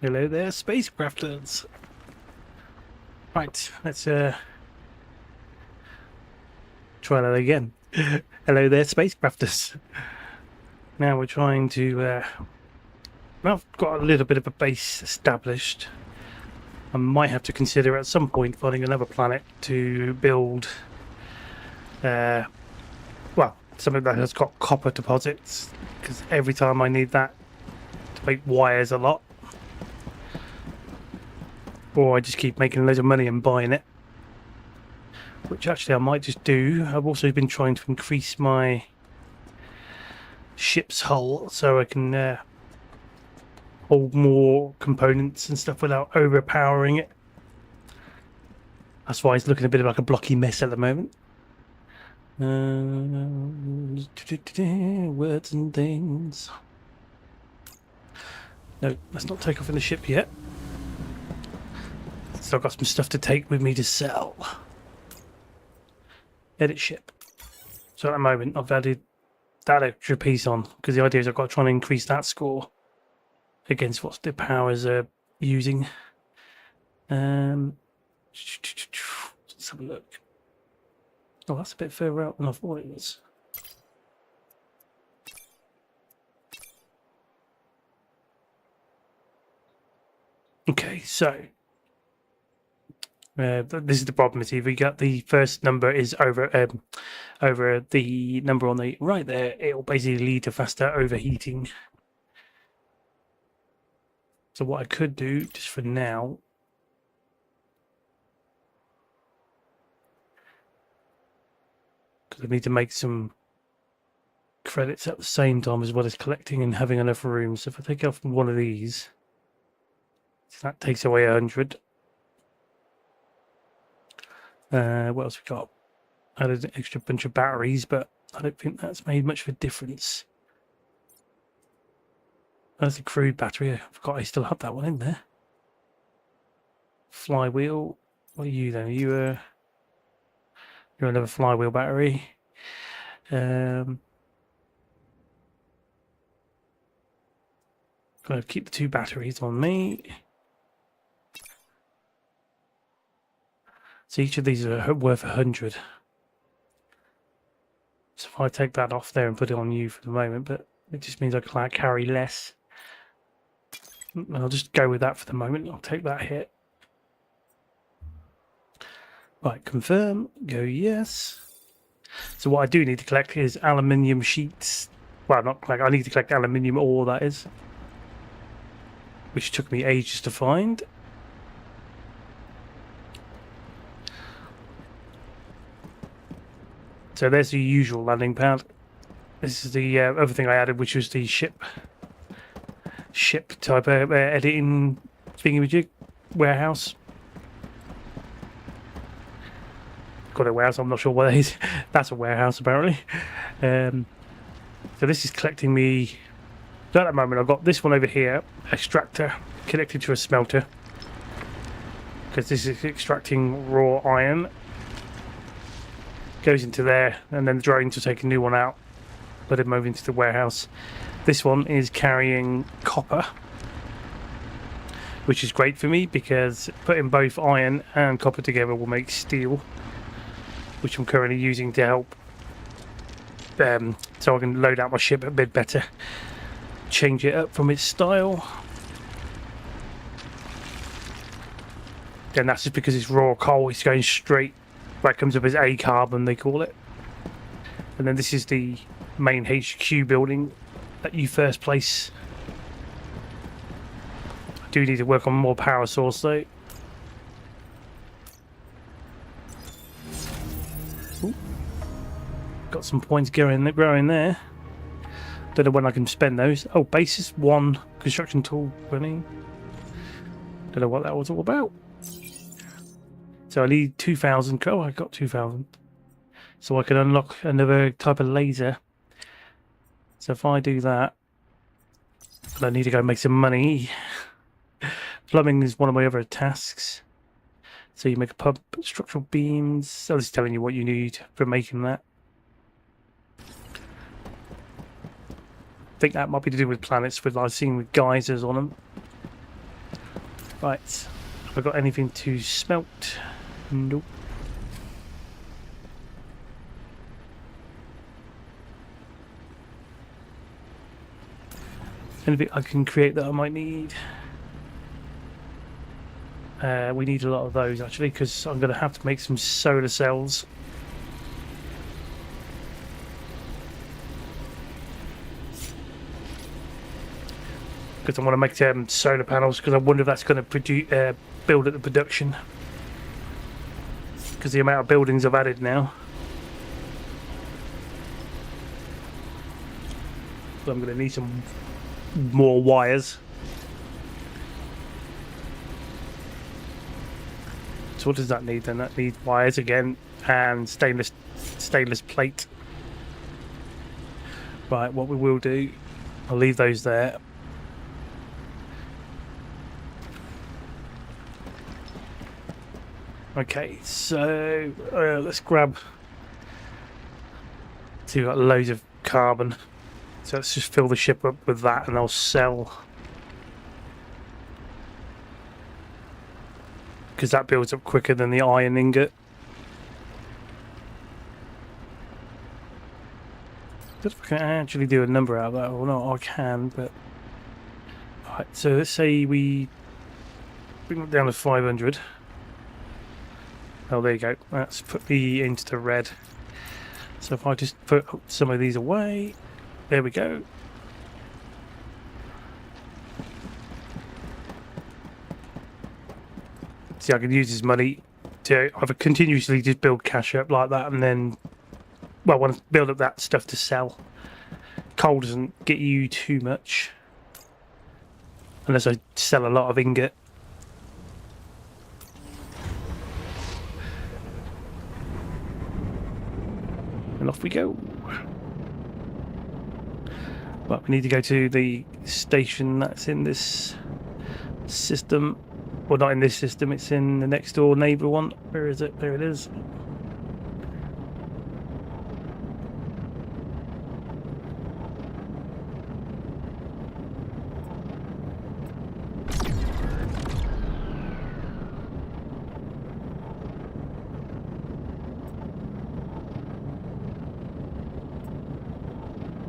Hello there, SpaceCrafters. Right, let's try that again. Hello there, SpaceCrafters. Now we're trying to. Well, I've got a little bit of a base established. I might have to consider at some point finding another planet to build. Well, something that has got copper deposits, because every time I need that to make wires a lot, or I just keep making loads of money and buying it. Which actually I might just do. I've also been trying to increase my ship's hull so I can hold more components and stuff without overpowering it. That's why it's looking a bit like a blocky mess at the moment. Words and things. No, let's not take off in the ship yet. So I've got some stuff to take with me to sell. Edit ship. So at the moment I've added that extra piece on because the idea is I've got to try and increase that score against what the powers are using. Let's have a look. Oh, that's a bit further out than I thought it was. Okay, so this is the problem. Is if we got the first number is over the number on the right there, it will basically lead to faster overheating. So what I could do just for now, because I need to make some credits at the same time as well as collecting and having enough room. So if I take off one of these, so that takes away 100. What else we got? Added an extra bunch of batteries, but I don't think that's made much of a difference. That's a crude battery. I forgot I still have that one in there. Flywheel. What are you then? You're another flywheel battery. Gonna keep the 2 batteries on me. So each of these are worth 100. So if I take that off there and put it on you for the moment, but it just means I can carry less. I'll just go with that for the moment. I'll take that hit. Right, confirm. Go yes. So what I do need to collect is aluminium sheets. Well, not collect. I need to collect aluminium ore, that is. Which took me ages to find. So there's the usual landing pad. This is the other thing I added, which was the ship type of editing thingamajig warehouse. Call it a warehouse. I'm not sure what that is. That's a warehouse apparently. So this is collecting me. So at the moment I've got this one over here, extractor connected to a smelter, because this is extracting raw iron. Goes into there, and then the drones will take a new one out, let it move into the warehouse. This one is carrying copper, which is great for me because putting both iron and copper together will make steel, which I'm currently using to help so I can load out my ship a bit better, change it up from its style. And that's just because it's raw coal, it's going straight. That comes up as A carbon, they call it. And then this is the main HQ building that you first place. I do need to work on more power source though. Ooh. Got some points growing there. Don't know when I can spend those. Oh, basis 1 construction tool running. Don't know what that was all about. So I need 2,000. Oh, I got 2,000. So I can unlock another type of laser. So if I do that, I need to go make some money. Plumbing is one of my other tasks. So you make a pump, structural beams. So it's telling you what you need for making that. I think that might be to do with planets with I've seen with geysers on them. Right. Have I got anything to smelt? Nope. Anything I can create that I might need? We need a lot of those actually, because I'm going to have to make some solar cells. Because I want to make solar panels, because I wonder if that's going to build at the production. Because the amount of buildings I've added now. So I'm going to need some more wires. So what does that need then? That needs wires again and stainless plate. Right, what we will do, I'll leave those there. Okay, so let's grab. So we've got loads of carbon. So let's just fill the ship up with that and I'll sell. Because that builds up quicker than the iron ingot. I don't know if I can actually do a number out of that or not. I can, but... Alright, so let's say we bring it down to 500. Oh, there you go. Let's put me into the red. So if I just put some of these away... There we go. See, I can use this money to either continuously just build cash up like that and then, well, I want to build up that stuff to sell. Coal doesn't get you too much. Unless I sell a lot of ingot. And off we go. But we need to go to the station that's in this system. Well, not in this system, it's in the next door neighbour one. Where is it? There it is.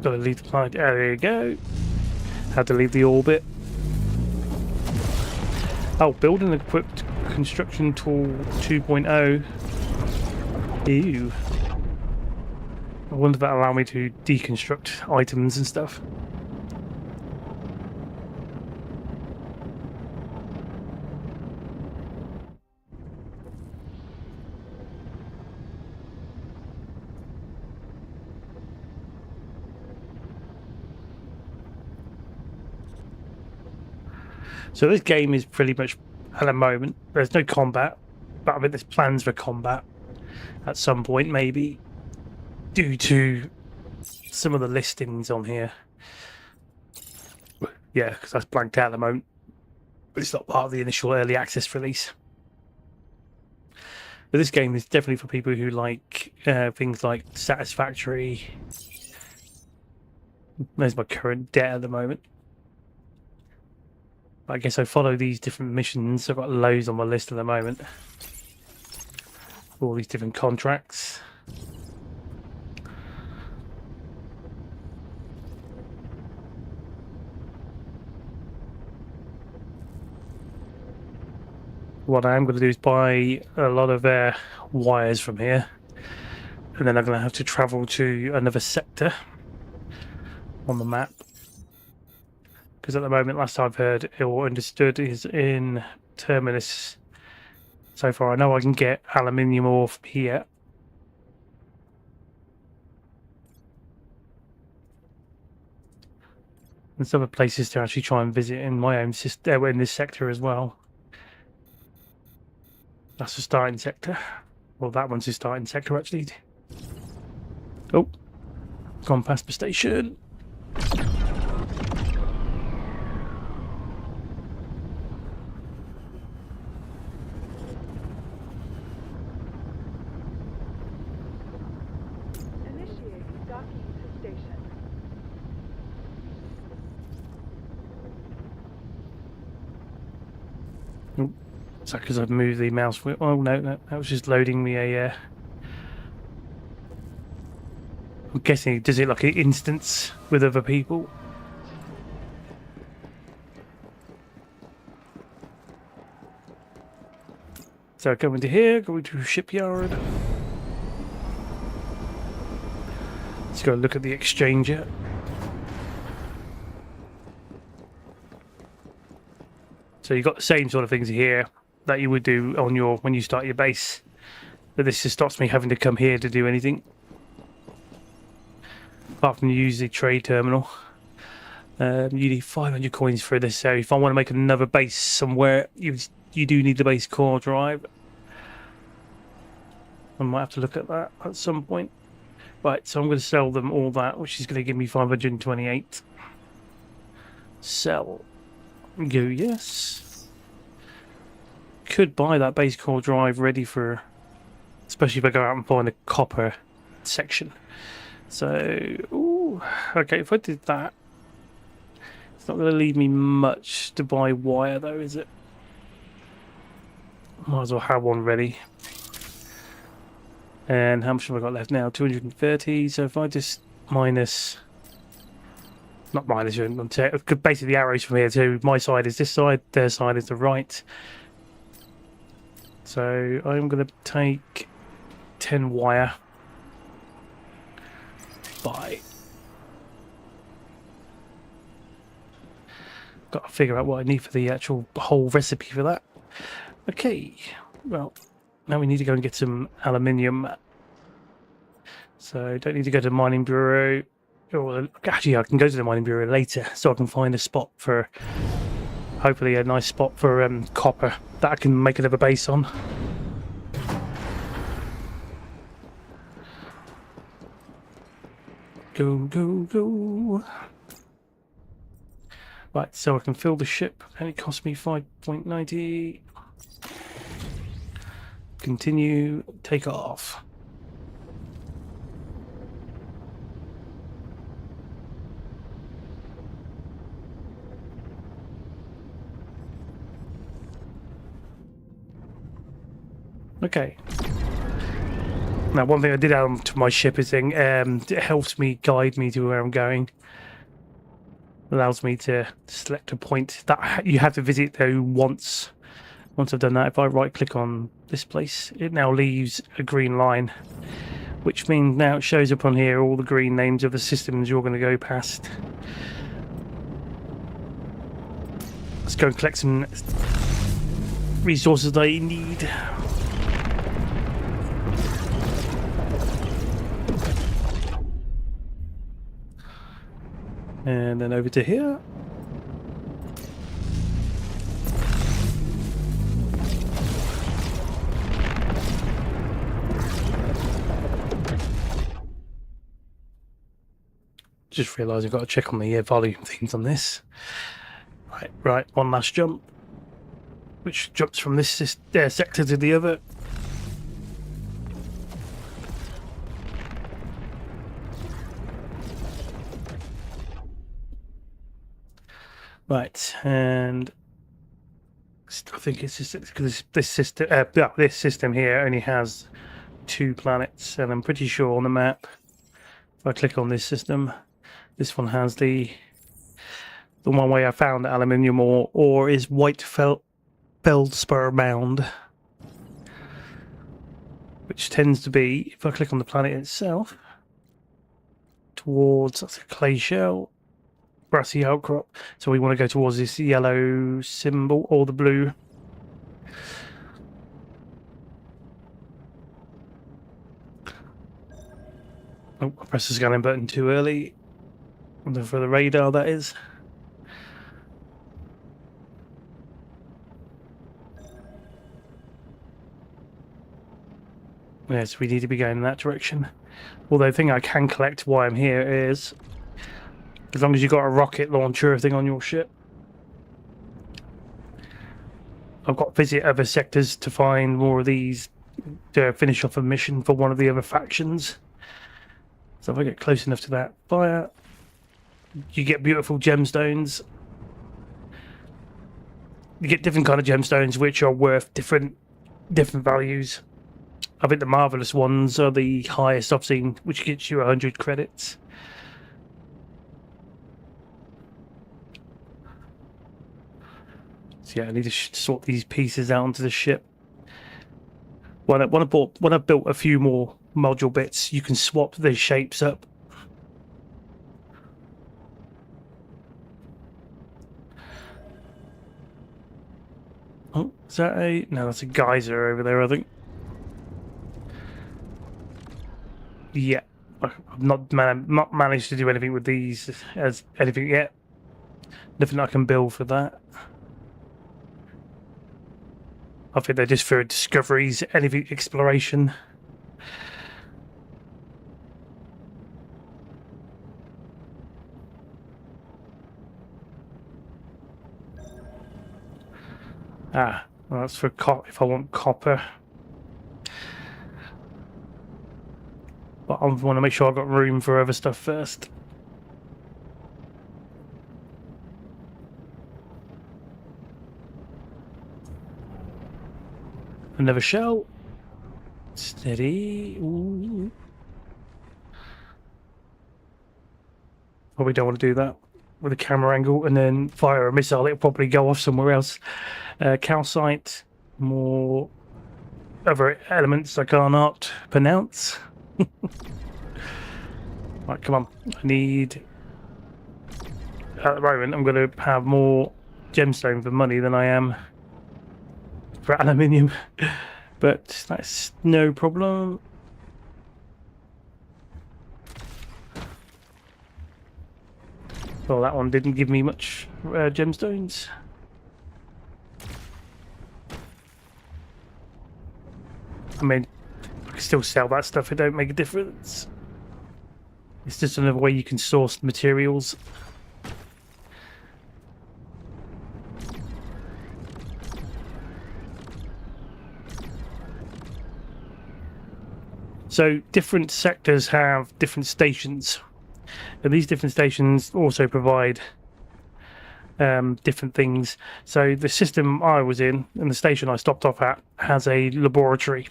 Gotta leave the planet. There you go. Had to leave the orbit. Oh, building equipped construction tool 2.0. Ew. I wonder if that'll allow me to deconstruct items and stuff. So this game is pretty much, at the moment, there's no combat, but I mean there's plans for combat at some point, maybe, due to some of the listings on here. Yeah, because that's blanked out at the moment, but it's not part of the initial early access release. But this game is definitely for people who like things like Satisfactory. There's my current debt at the moment. I guess I follow these different missions. I've got loads on my list at the moment. All these different contracts. What I am going to do is buy a lot of wires from here. And then I'm going to have to travel to another sector on the map. Because at the moment, last I've heard or understood, is in Terminus. So far, I know I can get aluminium ore from here. And some other places to actually try and visit in my own system, in this sector as well. That's the starting sector. Well, that one's the starting sector, actually. Oh, gone past the station. Oh, is that because I've moved the mouse wheel? Oh no, that was just loading me a. I'm guessing, does it like an instance with other people? So go into here, go into shipyard. Let's go look at the exchanger. So you've got the same sort of things here that you would do on your when you start your base. But this just stops me having to come here to do anything. Apart from use the trade terminal. You need 500 coins for this, so if I want to make another base somewhere, you do need the base core drive. I might have to look at that at some point. Right, so I'm going to sell them all that, which is going to give me 528. Sell. Go, yes. Could buy that base core drive ready for, especially if I go out and find a copper section. So, ooh, okay, if I did that, it's not going to leave me much to buy wire though, is it? Might as well have one ready. And how much have I got left now? 230. So if I just minus, not minus, basically the arrows from here to my side is this side, their side is the right. So I'm going to take 10 wire. Buy. Got to figure out what I need for the actual whole recipe for that. Okay, well, now we need to go and get some aluminium. So don't need to go to the mining bureau. Or actually, I can go to the mining bureau later, so I can find a spot for, hopefully a nice spot for copper that I can make another base on. Go, go, go. Right, so I can fill the ship, and it cost me 5.90. Continue, take off. Okay. Now, one thing I did add to my ship is it helps me guide me to where I'm going. Allows me to select a point that you have to visit though once. Once I've done that, if I right click on this place, it now leaves a green line, which means now it shows up on here all the green names of the systems you're going to go past. Let's go and collect some resources that I need. And then over to here. Just realised I've got to check on the volume things on this. Right, one last jump, which jumps from this sector to the other. Right, and I think it's just because this system here only has 2 planets, and I'm pretty sure on the map, if I click on this system, this one has the one way I found aluminium ore is white feldspar mound, which tends to be, if I click on the planet itself, towards, that's a clay shell, grassy outcrop. So we want to go towards this yellow symbol or the blue. Oh, I pressed the scanning button too early. For the radar, that is. Yes, we need to be going in that direction. Although the thing I can collect while I'm here is, as long as you've got a rocket launcher thing on your ship. I've got to visit other sectors to find more of these to finish off a mission for one of the other factions. So if I get close enough to that fire, you get beautiful gemstones. you get different kind of gemstones which are worth different values. I think the marvelous ones are the highest I've seen, which gets you 100 credits. So yeah, I need to sort these pieces out onto the ship. When I built a few more module bits, you can swap the shapes up. Oh, is that a... No, that's a geyser over there, I think. Yeah, I've not managed to do anything with these as anything yet. Nothing I can build for that. I think they're just for discoveries, anything exploration. Ah, well, that's for if I want copper. But I want to make sure I've got room for other stuff first. Another shell. Steady. Ooh. Probably don't want to do that with a camera angle and then fire a missile. It'll probably go off somewhere else. Calcite. More other elements I cannot pronounce. Right, come on. I need... At the moment, I'm going to have more gemstone for money than I am for aluminium. But that's no problem. Well, that one didn't give me much gemstones. I mean, I can still sell that stuff. It don't make a difference. It's just another way you can source materials. So different sectors have different stations, and these different stations also provide different things. So the system I was in and the station I stopped off at has a laboratory,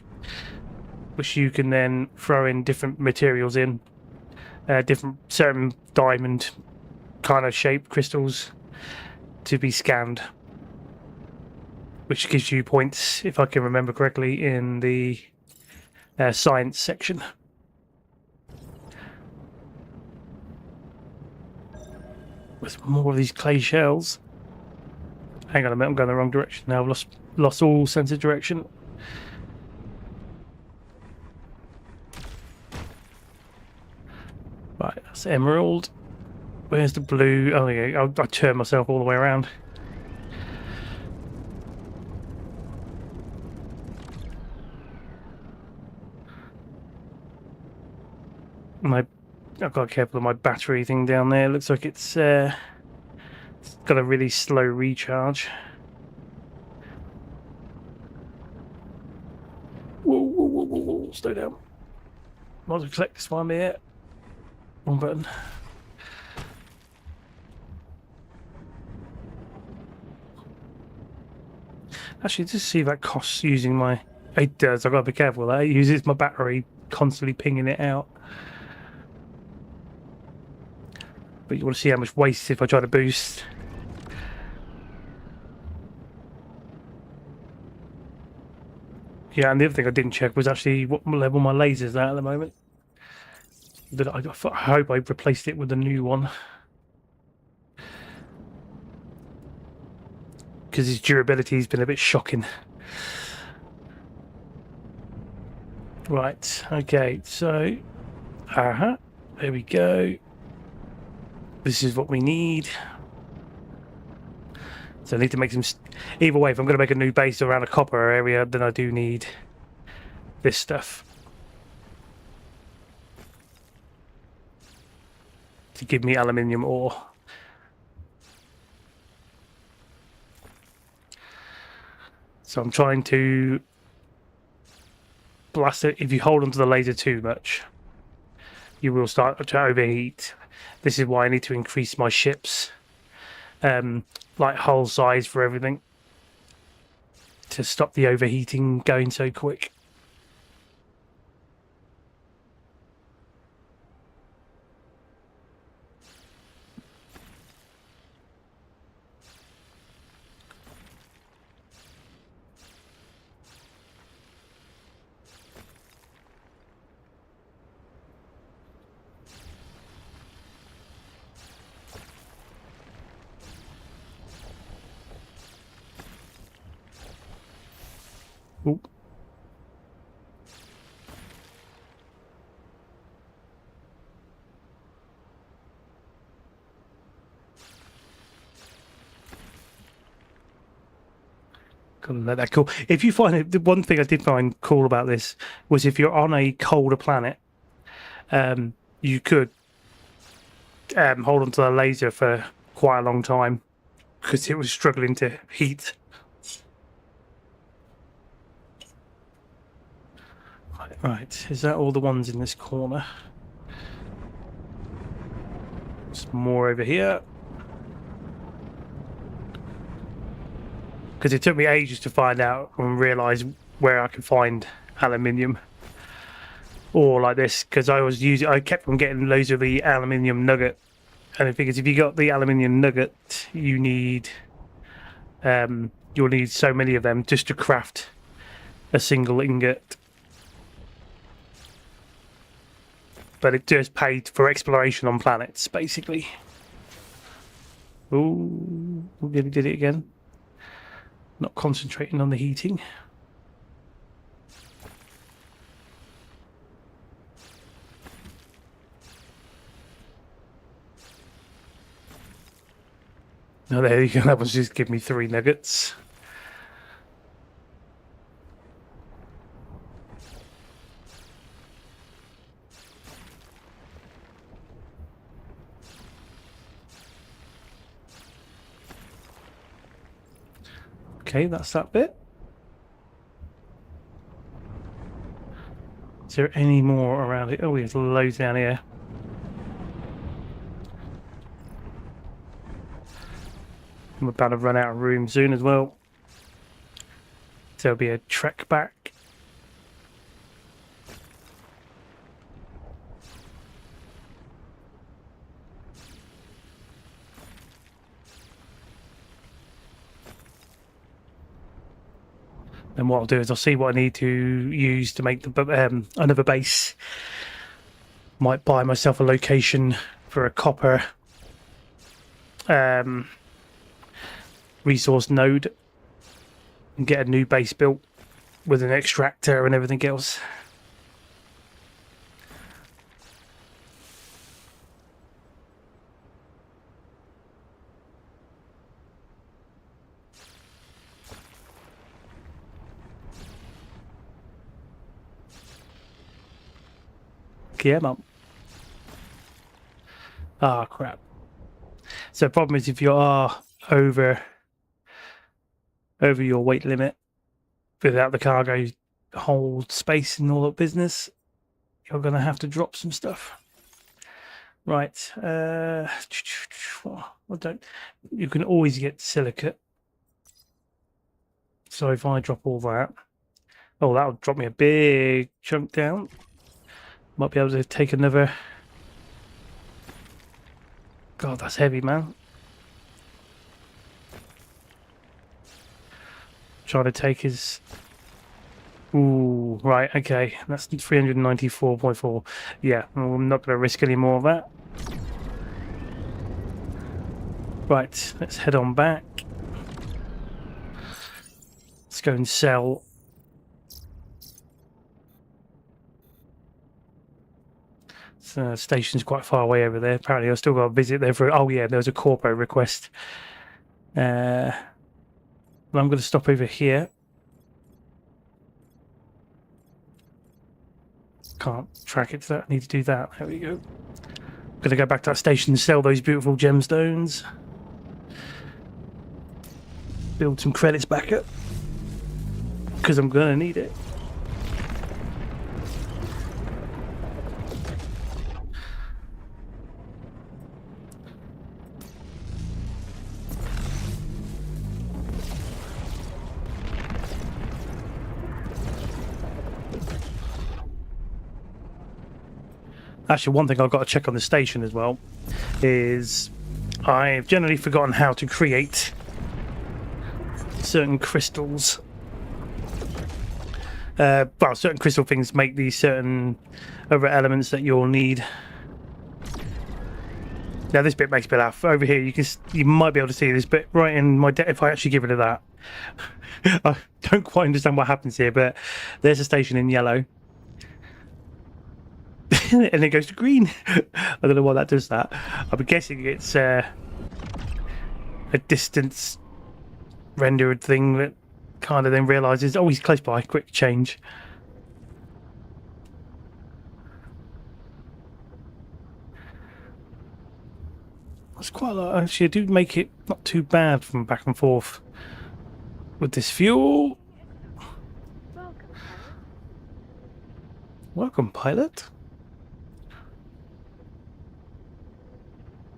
which you can then throw in different materials in, different certain diamond kind of shape crystals to be scanned, which gives you points, if I can remember correctly, in the science section. With more of these clay shells. Hang on a minute, I'm going the wrong direction now. I've lost all sense of direction. Right, that's emerald. Where's the blue? Oh yeah, I'll turn myself all the way around. I've got to be careful of my battery thing down there. Looks like it's got a really slow recharge. Whoa, slow down. Might as well collect this one there. Wrong button. Actually, just see if that costs using my... It does, I've got to be careful with that. It uses my battery, constantly pinging it out. But you want to see how much waste if I try to boost. Yeah, and the other thing I didn't check was actually what level my laser's at the moment. I hope I replaced it with a new one. Because his durability has been a bit shocking. Right, okay, so... there we go. This is what we need. So I need to make some... Either way, if I'm going to make a new base around a copper area, then I do need this stuff to give me aluminium ore. So I'm trying to blast it. If you hold onto the laser too much, you will start to overheat. This is why I need to increase my ships, like hull size for everything. to stop the overheating going so quick. Ooh. Couldn't let that cool. If you find it, the one thing I did find cool about this was if you're on a colder planet, you could hold onto the laser for quite a long time because it was struggling to heat. Right, is that all the ones in this corner? There's more over here. Because it took me ages to find out and realise where I could find aluminium. Or like this, because I kept on getting loads of the aluminium nugget. And I figured if you got the aluminium nugget, you'll need so many of them just to craft a single ingot. But it just paid for exploration on planets, basically. Ooh, we did it again. Not concentrating on the heating. No, there you go. That was just give me 3 nuggets. Okay, that's that bit. Is there any more around it? Oh, there's loads down here. I'm about to run out of room soon as well. There'll be a trek back. And what I'll do is I'll see what I need to use to make the another base. Might buy myself a location for a copper resource node and get a new base built with an extractor and everything else. Yeah, mum. Ah, crap. So the problem is if you are over your weight limit without the cargo hold space and all that business, you're going to have to drop some stuff. Right. You can always get silicate. So if I drop all that, oh, that'll drop me a big chunk down. Might be able to take another. God, that's heavy, man. Trying to take his. Ooh, right, okay. That's 394.4. Yeah, I'm not going to risk any more of that. Right, let's head on back. Let's go and sell. Station's quite far away over there. Apparently, I've still got to visit there for. Oh yeah, there was a corpo request. I'm going to stop over here. Can't track it to that. I need to do that. There we go. Going to go back to that station and sell those beautiful gemstones. Build some credits back up because I'm going to need it. Actually, one thing I've got to check on the station as well is I've generally forgotten how to create certain crystals. Well, certain crystal things make these certain other elements that you'll need. Now this bit makes me laugh. Over here, you might be able to see this bit right in my if I actually give it a that. I don't quite understand what happens here, but there's a station in yellow, and it goes to green. I don't know why that does that. I'm guessing it's a distance rendered thing that kind of then realizes, oh, he's close by, quick change. That's quite a lot. Actually, I do make it not too bad from back and forth with this fuel. Welcome, pilot.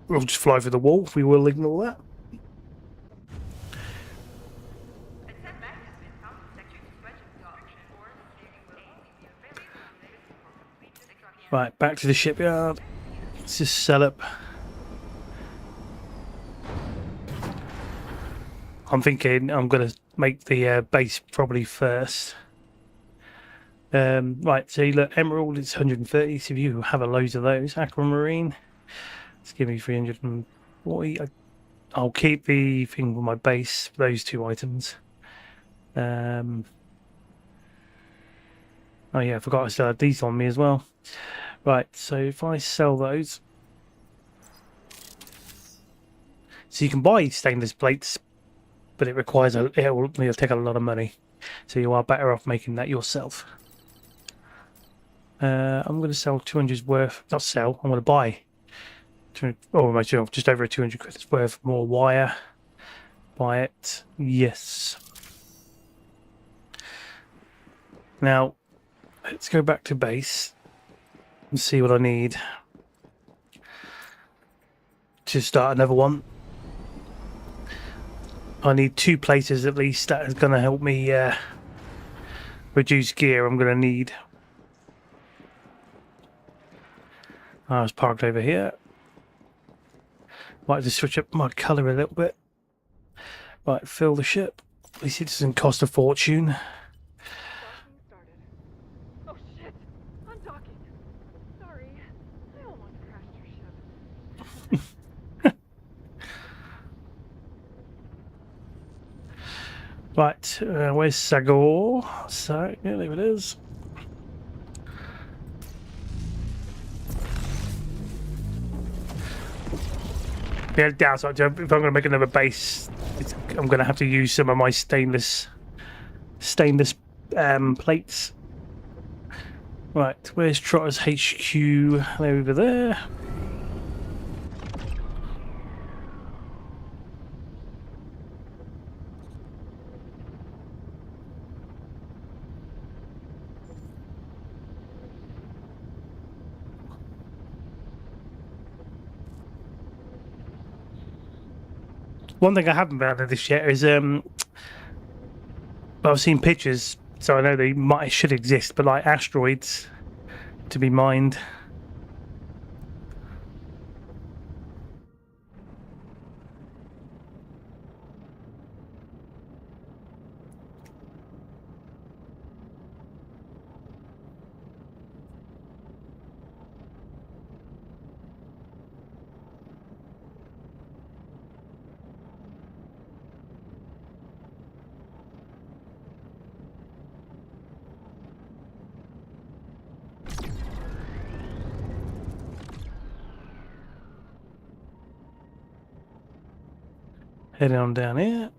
We'll just fly through the wall. We will ignore that. Right, back to the shipyard. Let's just sell up. I'm thinking I'm going to make the base probably first. Right, so look, Emerald is 130, so if you have a load of those. Aquamarine, let's give me 340. I'll keep the thing with my base, those two items. Oh yeah, I forgot I still had these on me as well. Right, so if I sell those, so you can buy stainless plates, but it requires it'll take a lot of money, so you are better off making that yourself. I'm going to sell 200's worth. Not sell. I'm going to buy 200, almost just over 200 credits worth more wire. Buy it. Yes. Now let's go back to base and see what I need to start another one. I need 2 places at least. That is going to help me reduce gear I'm going to need. I was parked over here. Might just switch up my colour a little bit. Right, fill the ship. At least it doesn't cost a fortune. Oh shit! I'm docking. Sorry, I almost crashed your ship. Right, where's Sagor? So, yeah, there it is. Yeah, downside, if I'm going to make another base, I'm going to have to use some of my stainless plates. Right, where's Trotter's HQ? Over there. One thing I haven't found of this yet is I've seen pictures, so I know they should exist, but like asteroids to be mined. Heading on down here.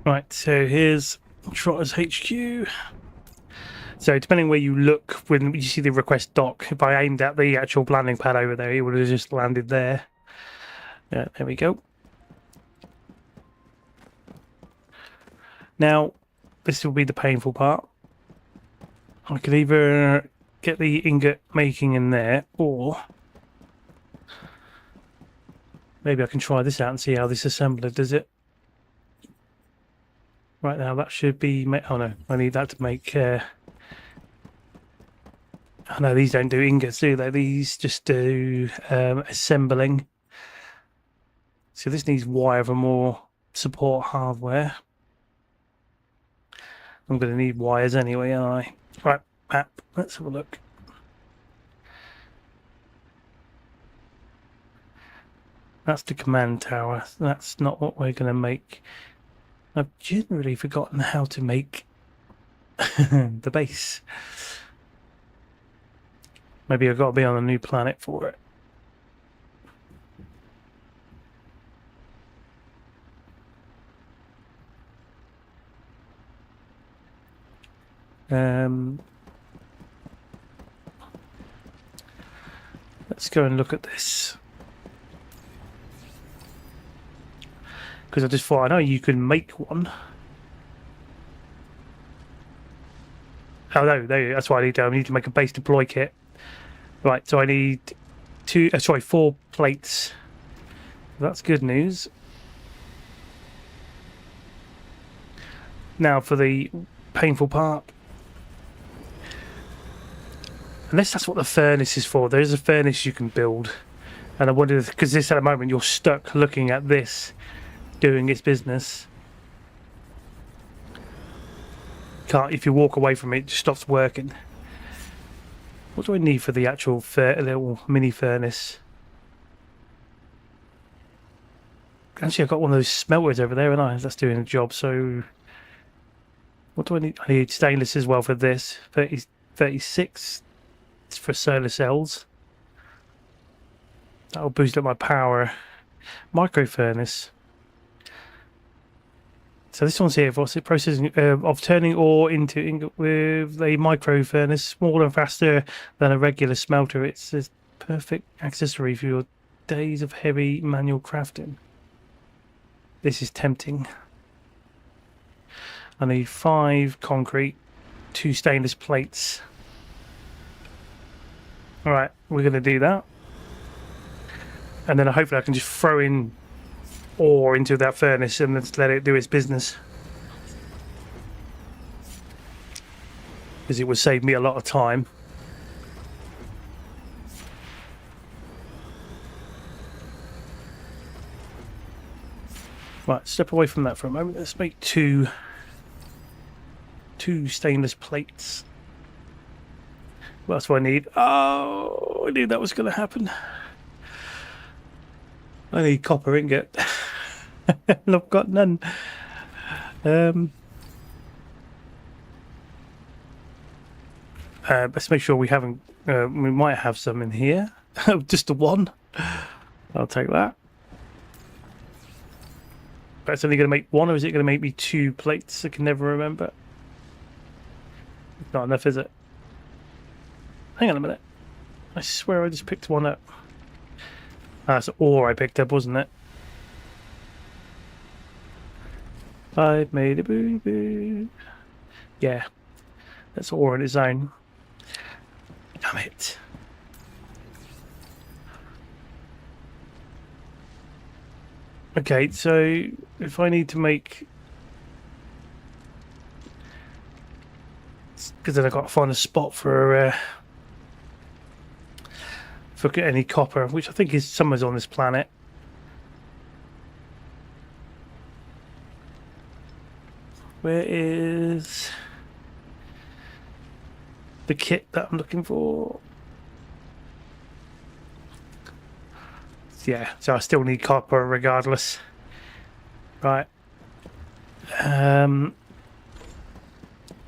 Right, so here's Trotter's HQ. So depending where you look, when you see the request dock, if I aimed at the actual landing pad over there, it would have just landed there. Yeah, there we go. Now, this will be the painful part. I could either get the ingot making in there, or maybe I can try this out and see how this assembler does it. Right now, that should be... Oh no, I need that to make... Oh no, these don't do ingots, do they? These just do assembling. So this needs wire for more support hardware. I'm going to need wires anyway, aren't I? Right, map. Let's have a look. That's the command tower. That's not what we're going to make. I've generally forgotten how to make the base. Maybe I've got to be on a new planet for it. Let's go and look at this. Because I just thought, I know you can make one. Oh no, that's what I need to do. I need to make a base deploy kit. Right, so I need 4 plates. That's good news. Now for the painful part. Unless that's what the furnace is for. There is a furnace you can build. And I wonder, because this at the moment you're stuck looking at this doing its business. If you walk away from it, it just stops working. What do I need for the actual little mini furnace? Actually, I've got one of those smelters over there, and that's doing the job. So, what do I need? I need stainless as well for this. 36 for solar cells. That'll boost up my power. Micro furnace. So this one's here. What's it? Processing of turning ore into ingot with a micro furnace, smaller and faster than a regular smelter. It's a perfect accessory for your days of heavy manual crafting. This is tempting. I need 5 concrete, 2 stainless plates. All right, we're going to do that, and then hopefully I can just throw in ore into that furnace and let's let it do its business, because it would save me a lot of time. Right, step away from that for a moment. Let's make two stainless plates. What else do I need? Oh, I knew that was going to happen. I need copper ingot. And I've got none. Let's make sure we haven't. We might have some in here. Just the one. I'll take that. But it's only going to make 1, or is it going to make me 2 plates? I can never remember. It's not enough, is it? Hang on a minute. I swear I just picked one up. That's ore I picked up, wasn't it? I've made a boo-boo. Yeah. That's ore on its own. Damn it. Okay, so if I need to make... Because then I've got to find a spot for any copper, which I think is somewhere on this planet. Where is the kit that I'm looking for? Yeah, so I still need copper regardless. Right.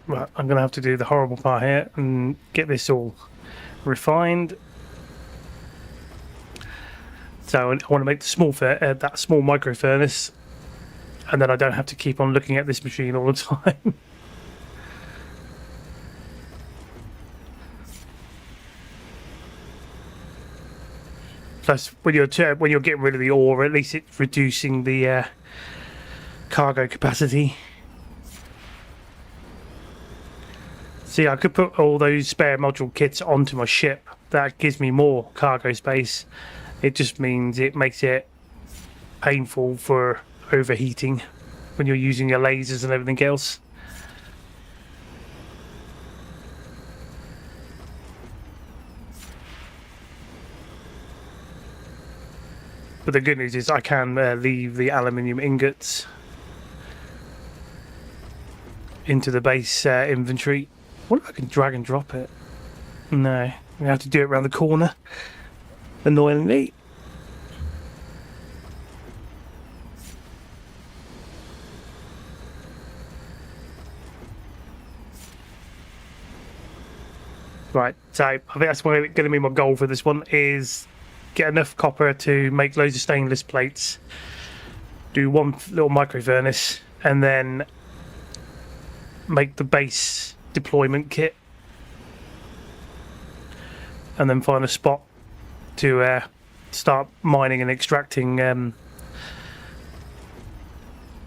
Well, I'm going to have to do the horrible part here and get this all refined. So I want to make the small that small micro furnace, and then I don't have to keep on looking at this machine all the time. Plus, when you're getting rid of the ore, at least it's reducing the cargo capacity. See, I could put all those spare module kits onto my ship. That gives me more cargo space. It just means it makes it painful for overheating when you're using your lasers and everything else. But the good news is I can leave the aluminium ingots into the base inventory. What if I can drag and drop it? No, we have to do it around the corner. Annoyingly. Right, so I think that's going to be my goal for this one, is get enough copper to make loads of stainless plates, do one little micro furnace, and then make the base deployment kit, and then find a spot to start mining and extracting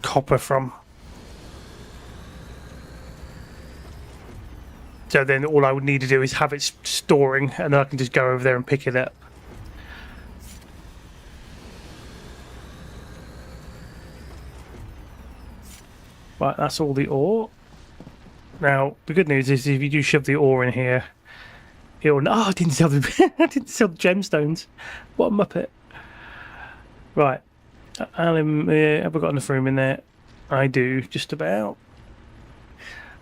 copper from. So then all I would need to do is have it storing, and then I can just go over there and pick it up. Right, that's all the ore. Now, the good news is if you do shove the ore in here, it'll... Oh, I didn't sell the, I didn't sell the gemstones. What a muppet. Right. Have I got enough room in there? I do, just about.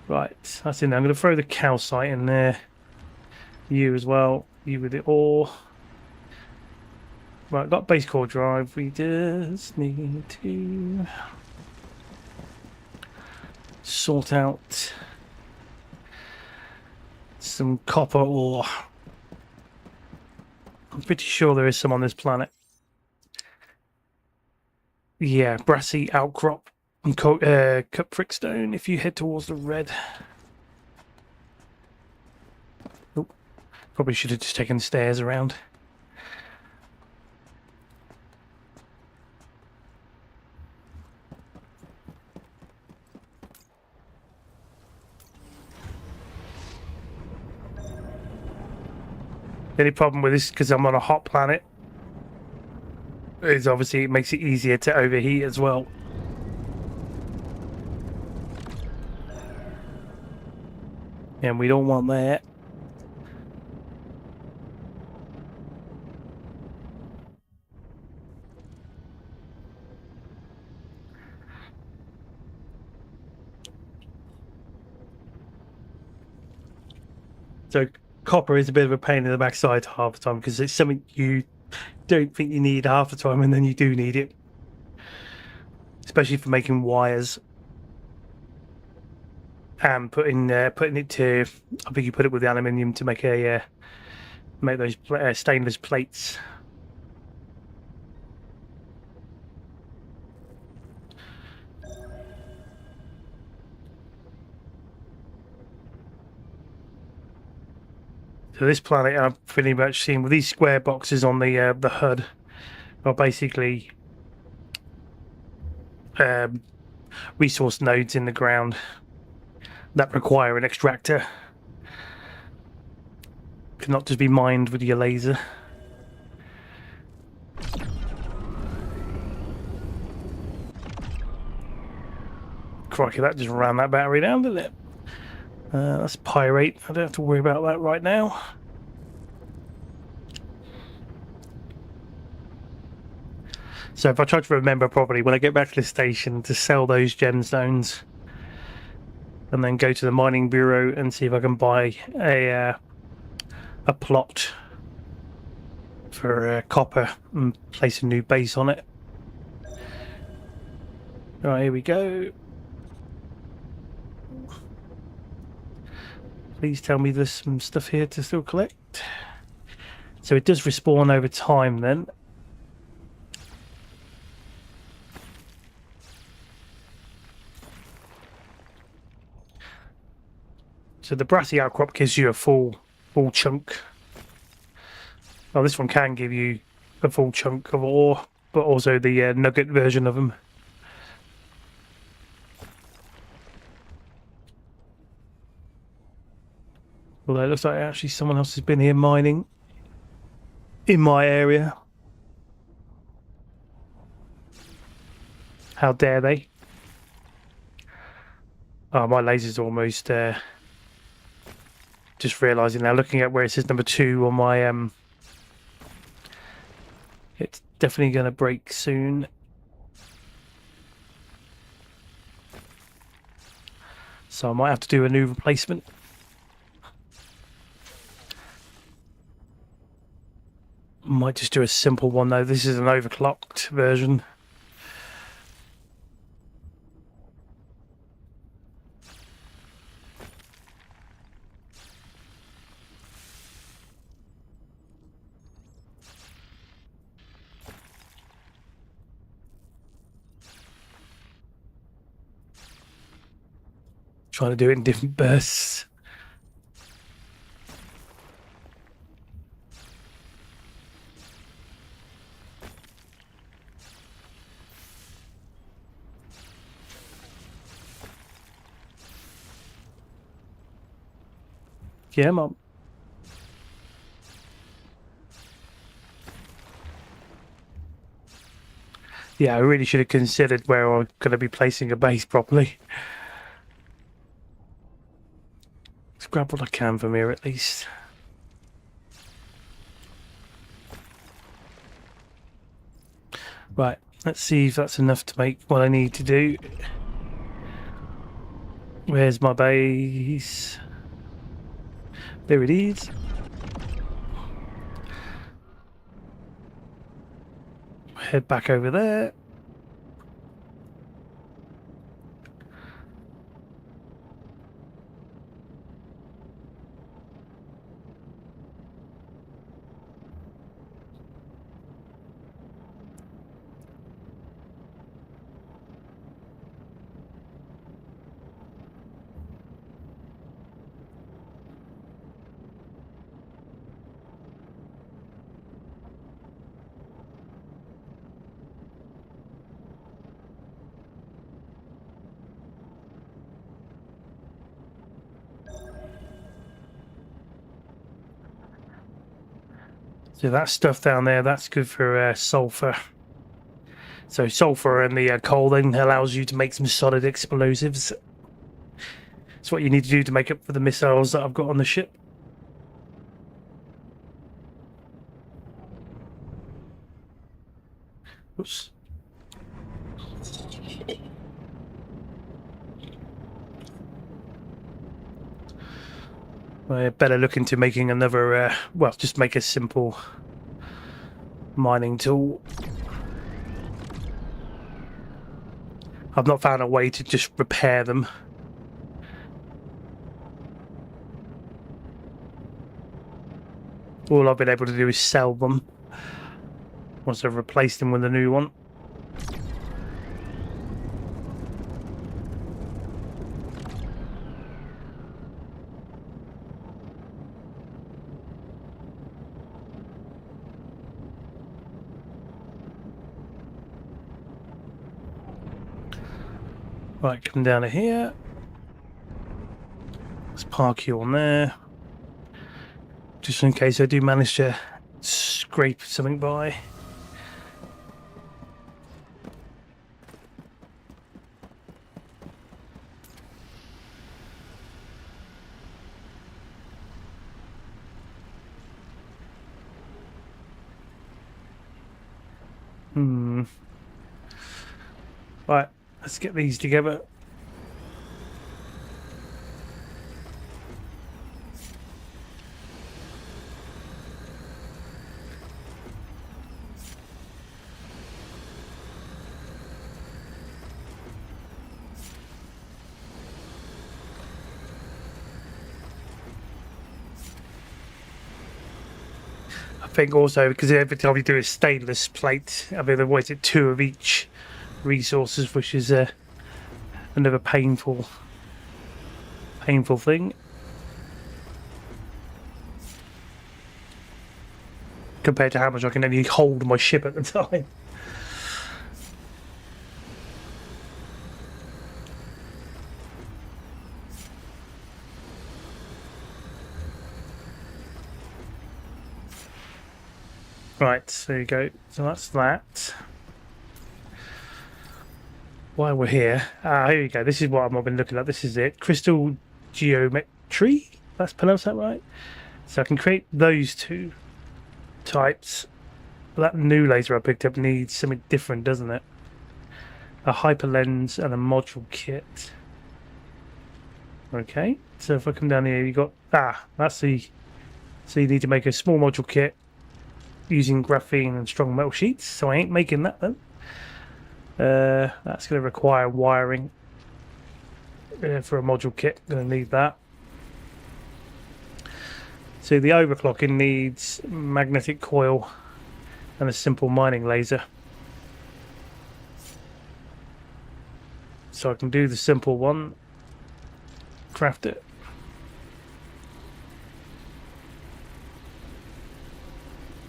Right, that's in there. I'm going to throw the calcite in there. You as well. You with the ore. Right, got base core drive. We just need to sort out some copper ore. I'm pretty sure there is some on this planet. Yeah, brassy outcrop and cut frickstone if you head towards the red. Oh, probably should have just taken the stairs around. The only problem with this, because I'm on a hot planet, is obviously it makes it easier to overheat as well. And we don't want that. So copper is a bit of a pain in the backside half the time, because it's something you don't think you need half the time, and then you do need it, especially for making wires and putting it to... I think you put it with the aluminium to make a make those stainless plates. So this planet I've pretty much seen with these square boxes on the HUD are basically resource nodes in the ground that require an extractor. Cannot just be mined with your laser. Crikey, that just ran that battery down, didn't it? That's pyrite. I don't have to worry about that right now. So if I try to remember properly, when I get back to the station, to sell those gemstones, and then go to the mining bureau and see if I can buy a plot for copper and place a new base on it. Right, here we go. Please tell me there's some stuff here to still collect. So it does respawn over time then. So the brassy outcrop gives you a full chunk. Oh, this one can give you a full chunk of ore, but also the nugget version of them. Although it looks like actually someone else has been here mining in my area. How dare they? Oh, my laser's almost just realising now, looking at where it says number 2 on my it's definitely going to break soon. So I might have to do a new replacement. Might just do a simple one though. This is an overclocked version. Trying to do it in different bursts. Yeah, Mum. Yeah, I really should have considered where I'm going to be placing a base properly. Let's grab what I can from here at least. Right, let's see if that's enough to make what I need to do. Where's my base? There it is. Head back over there. So that stuff down there, that's good for sulfur. So sulfur and the coal then allows you to make some solid explosives. It's what you need to do to make up for the missiles that I've got on the ship. Oops. I better look into making another, well, just make a simple mining tool. I've not found a way to just repair them. All I've been able to do is sell them once I've replaced them with a new one. Right, come down to here. Let's park you on there. Just in case I do manage to scrape something by. Right, let's get these together. I think also because every time you do a stainless plate, I mean, otherwise it's 2 of each resources, which is another painful thing. Compared to how much I can only hold my ship at the time. Right, so there you go. So that's that. While we're here, here you go. This is what I've been looking at. This is it. Crystal geometry. That's pronounced that right. So I can create those two types. But that new laser I picked up needs something different, doesn't it? A hyper lens and a module kit. Okay, so if I come down here, you got that's the. So you need to make a small module kit using graphene and strong metal sheets. So I ain't making that then. That's going to require wiring for a module kit. Going to need that. So the overclocking needs magnetic coil and a simple mining laser. So I can do the simple one, craft it.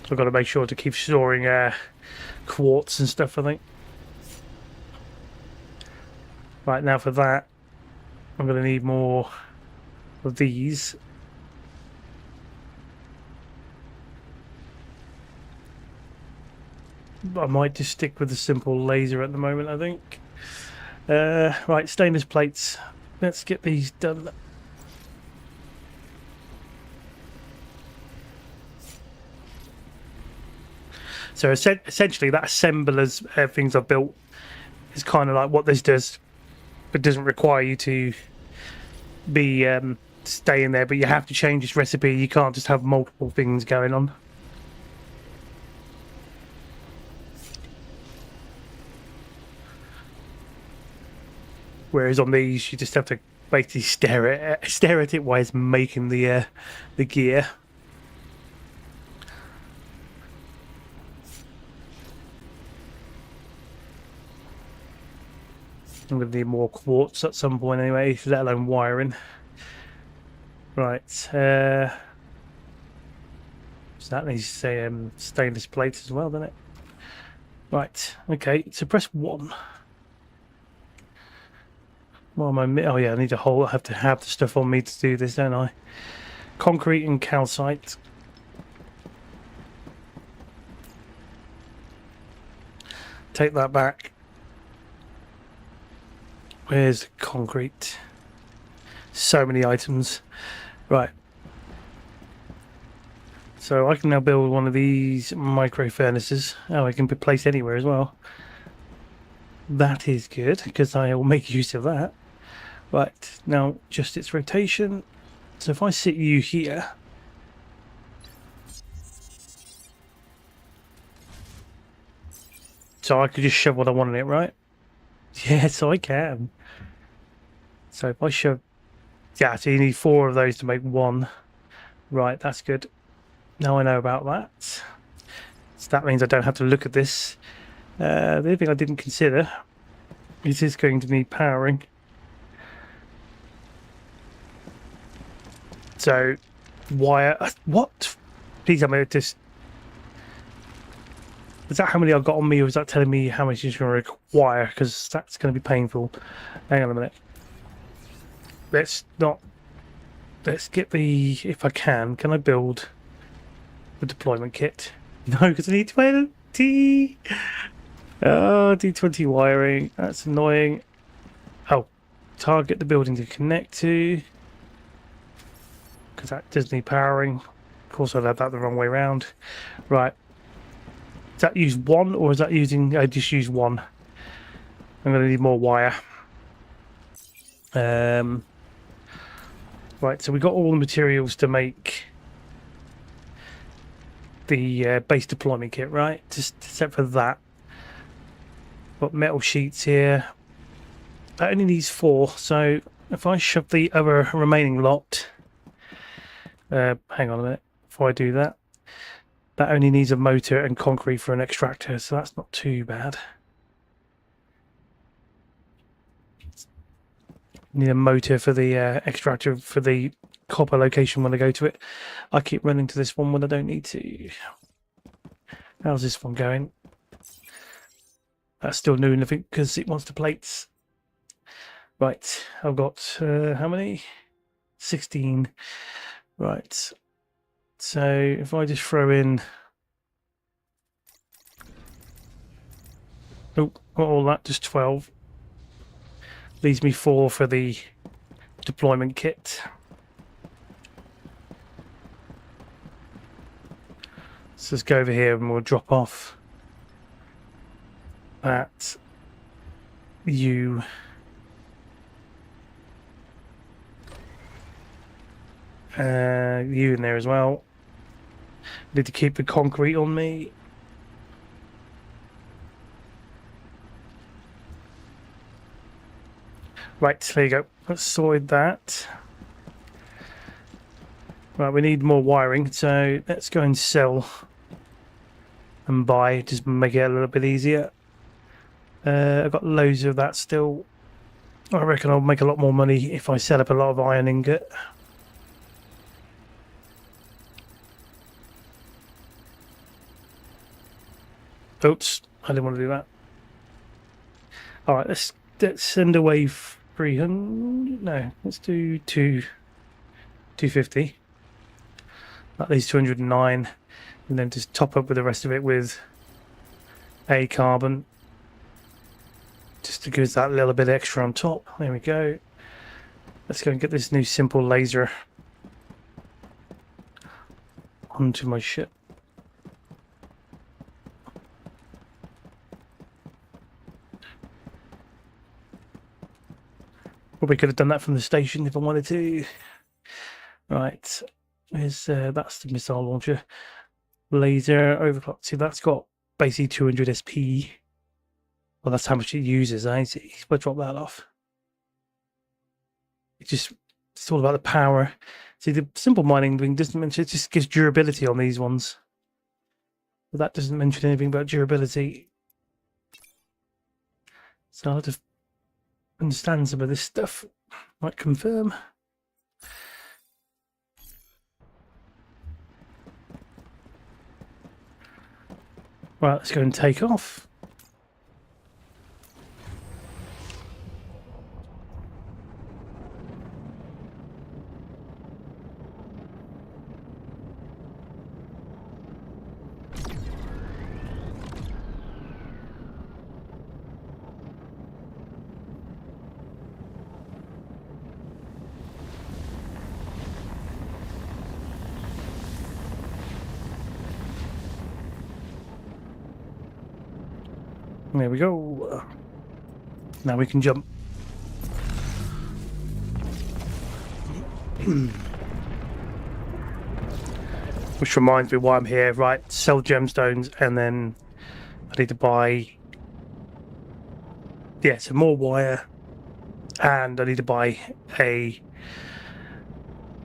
So I've got to make sure to keep storing quartz and stuff, I think. Right, now for that, I'm going to need more of these. I might just stick with the simple laser at the moment, I think. Right, stainless plates. Let's get these done. So essentially, that assemblers things I've built is kind of like what this does, but doesn't require you to be staying there. But you have to change this recipe. You can't just have multiple things going on. Whereas on these, you just have to basically stare at it while it's making the gear. I'm going to need more quartz at some point anyway, let alone wiring. Right. So that needs stainless plates as well, doesn't it? Right. Okay. So press 1. Well, oh yeah, I need I have to have the stuff on me to do this, don't I? Concrete and calcite. Take that back. Where's the concrete? So many items. Right. So I can now build one of these micro furnaces. Oh, it can be placed anywhere as well. That is good, because I will make use of that. Right, now just its rotation. So if I sit you here, so I could just shove what I want in it, right? Yes, I can. So if I shove, yeah, so you need 4 of those to make 1. Right, that's good. Now I know about that. So that means I don't have to look at this. The other thing I didn't consider is this going to need powering. So, wire. What? Please tell me just. Is that how many I've got on me, or is that telling me how much it's going to require? Because that's going to be painful. Hang on a minute. Let's not. Let's get the. If I can I build the deployment kit? No, because I need 20. Oh, D20 wiring. That's annoying. Oh, target the building to connect to. Because that does need powering. Of course, I'll have that the wrong way around. Right. Does that use 1, or is that using... I just use 1. I'm going to need more wire. Right, so we got all the materials to make the base deployment kit, right? Just except for that. Got metal sheets here. That only needs 4, so if I shove the other remaining lot... hang on a minute before I do that. That only needs a motor and concrete for an extractor, so that's not too bad. Need a motor for the extractor for the copper location when I go to it. I keep running to this one when I don't need to. How's this one going? That's still new, nothing, because it wants the plates. Right, I've got how many? 16. Right. So if I just throw in Oh, not all that, just 12. Leaves me 4 for the deployment kit. So let's go over here and we'll drop off that you in there as well. Need to keep the concrete on me. Right, there you go. Let's sort that. Right, we need more wiring, so let's go and sell and buy, just make it a little bit easier. I've got loads of that still. I reckon I'll make a lot more money if I set up a lot of iron ingot. Oops, I didn't want to do that. Alright, let's send away 300. No, let's do 250. That leaves 209. And then just top up with the rest of it with a carbon. Just to give us that little bit extra on top. There we go. Let's go and get this new simple laser onto my ship. Probably could have done that from the station if I wanted to. Right, here's that's the missile launcher. Laser overclock. See, that's got basically 200 SP. Well, that's how much it uses. I see. We'll drop that off. It's all about the power. See, the simple mining thing doesn't mention, it just gives durability on these ones. But that doesn't mention anything about durability. So I'll have to understand some of this stuff. Might confirm. Right, let's go and take off. There we go. Now we can jump. Which reminds me why I'm here. Right, sell gemstones and then I need to buy some more wire and I need to buy a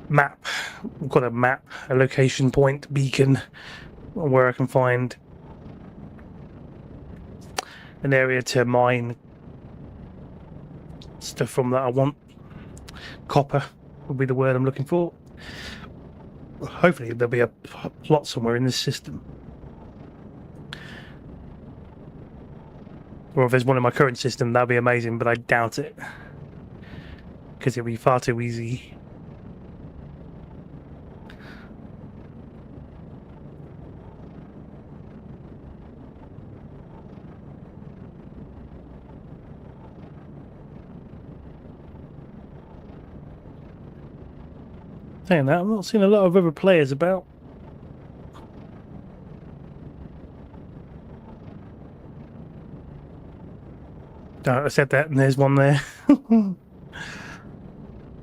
map. I've got a map, a location point beacon where I can find an area to mine stuff from that I want. Copper would be the word I'm looking for. Hopefully there'll be a plot somewhere in this system. Or if there's one in my current system, that'd be amazing, but I doubt it. Because it'd be far too easy. Saying that, I'm not seeing a lot of other players about. I said that, and there's one there.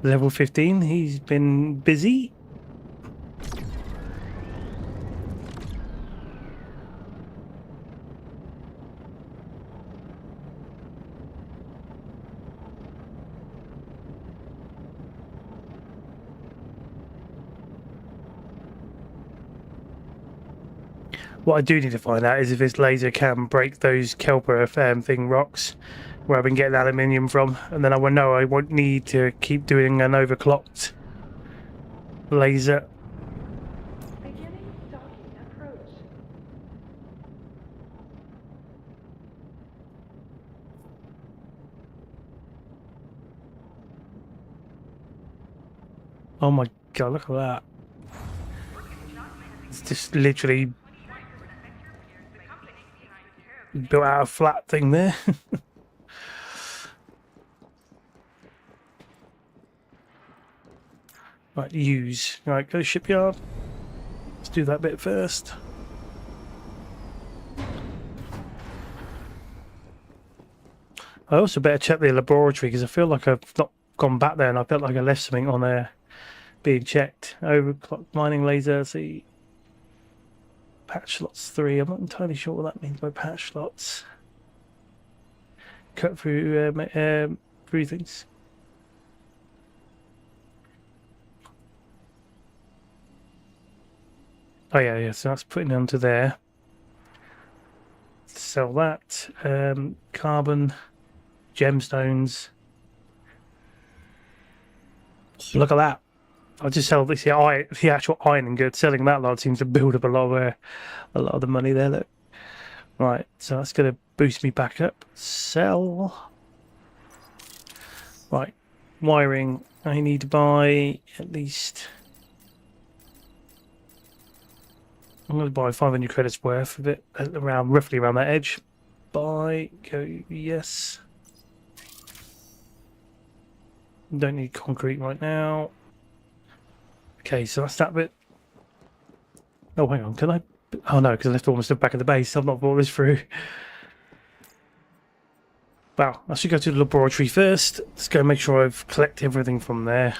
Level 15, he's been busy. What I do need to find out is if this laser can break those kelper thing rocks where I've been getting aluminium from, and then I will know I won't need to keep doing an overclocked laser. Beginning docking approach. Oh my god, look at that. It's just literally Built out a flat thing there. Right, use. Right, go shipyard. Let's do that bit first. I also better check the laboratory because I feel like I've not gone back there and I felt like I left something on there being checked. Overclock mining laser, see. Patch slots 3. I'm not entirely sure what that means by patch slots. Cut through things. Oh yeah, so that's putting it onto there. Sell that. Carbon, gemstones. Look at that. I'll just sell this the actual iron good. Selling that lot seems to build up a lot of the money there. Look. Right, so that's going to boost me back up. Sell. Right, wiring. I need to buy at least. I'm going to buy 500 credits worth of it, roughly around that edge. Buy, go, yes. Don't need concrete right now. Okay, so that's that bit. Oh, hang on, can I? Oh no, because I left all my stuff back at the base. I've not brought this through. Well, I should go to the laboratory first. Let's go make sure I've collected everything from there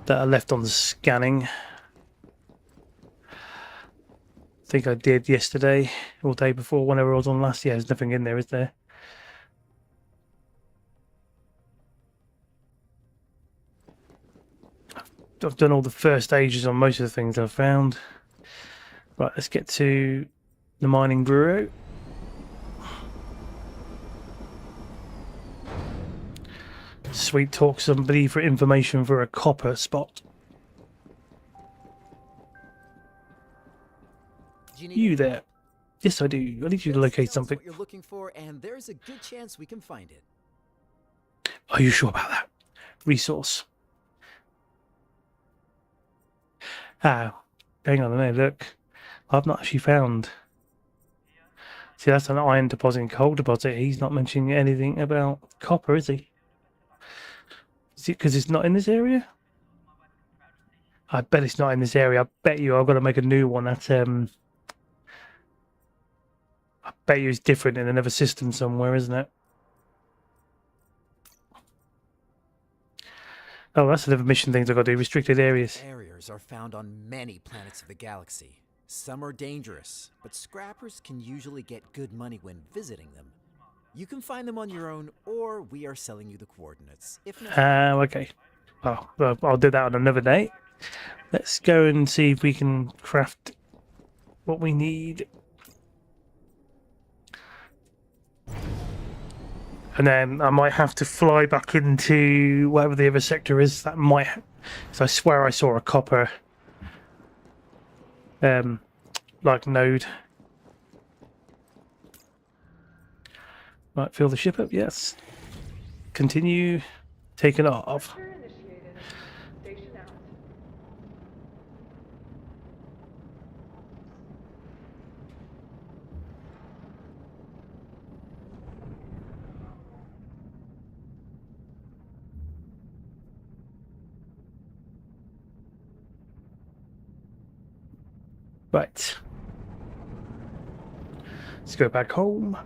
that I left on the scanning. I think I did yesterday or day before, whenever I was on last. Yeah, there's nothing in there, is there? I've done all the first stages on most of the things I've found. Right, let's get to the mining bureau. Sweet talk somebody for information for a copper spot. You there? Yes, I do. I need you to locate something. What you're looking for, and there's a good chance we can find it. Are you sure about that? Resource. Oh, hang on a minute. Look, I've not actually found. See, that's an iron deposit and coal deposit. He's not mentioning anything about copper, is he? Is it because it's not in this area? I bet it's not in this area. I bet you I've got to make a new one that I bet you it's different in another system somewhere, isn't it? Oh, that's another mission things I've got to do. Restricted areas. Barriers are found on many planets of the galaxy. Some are dangerous, but scrappers can usually get good money when visiting them. You can find them on your own, or we are selling you the coordinates. If not, Okay. Oh, well, I'll do that on another day. Let's go and see if we can craft what we need. And then I might have to fly back into whatever the other sector is. That might... So I swear I saw a copper... like node. Right, fill the ship up, yes. Continue. Taken off. Sector initiated. Station out. Right. Let's go back home.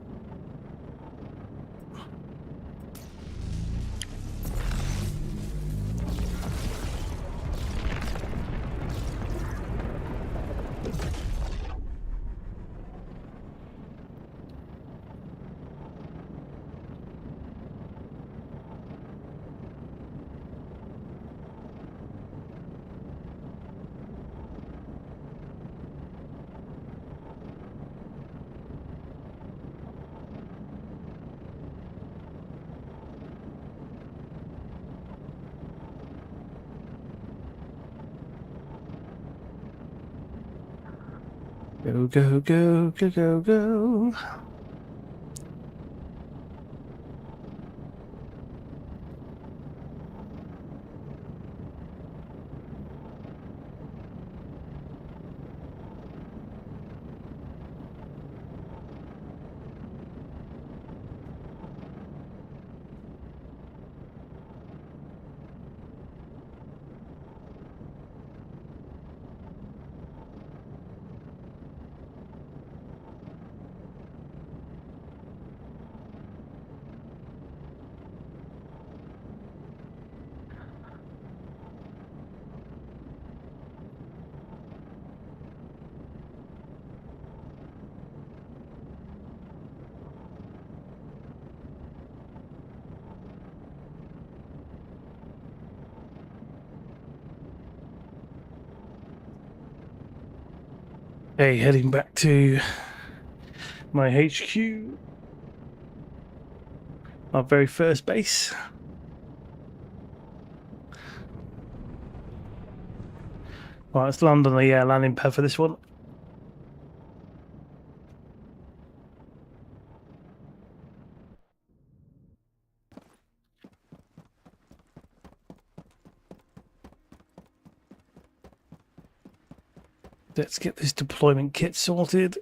Go, go, go, go, go, go. Okay, heading back to my HQ. Our very first base. Right, let's land on the landing pad for this one. Let's get this deployment kit sorted.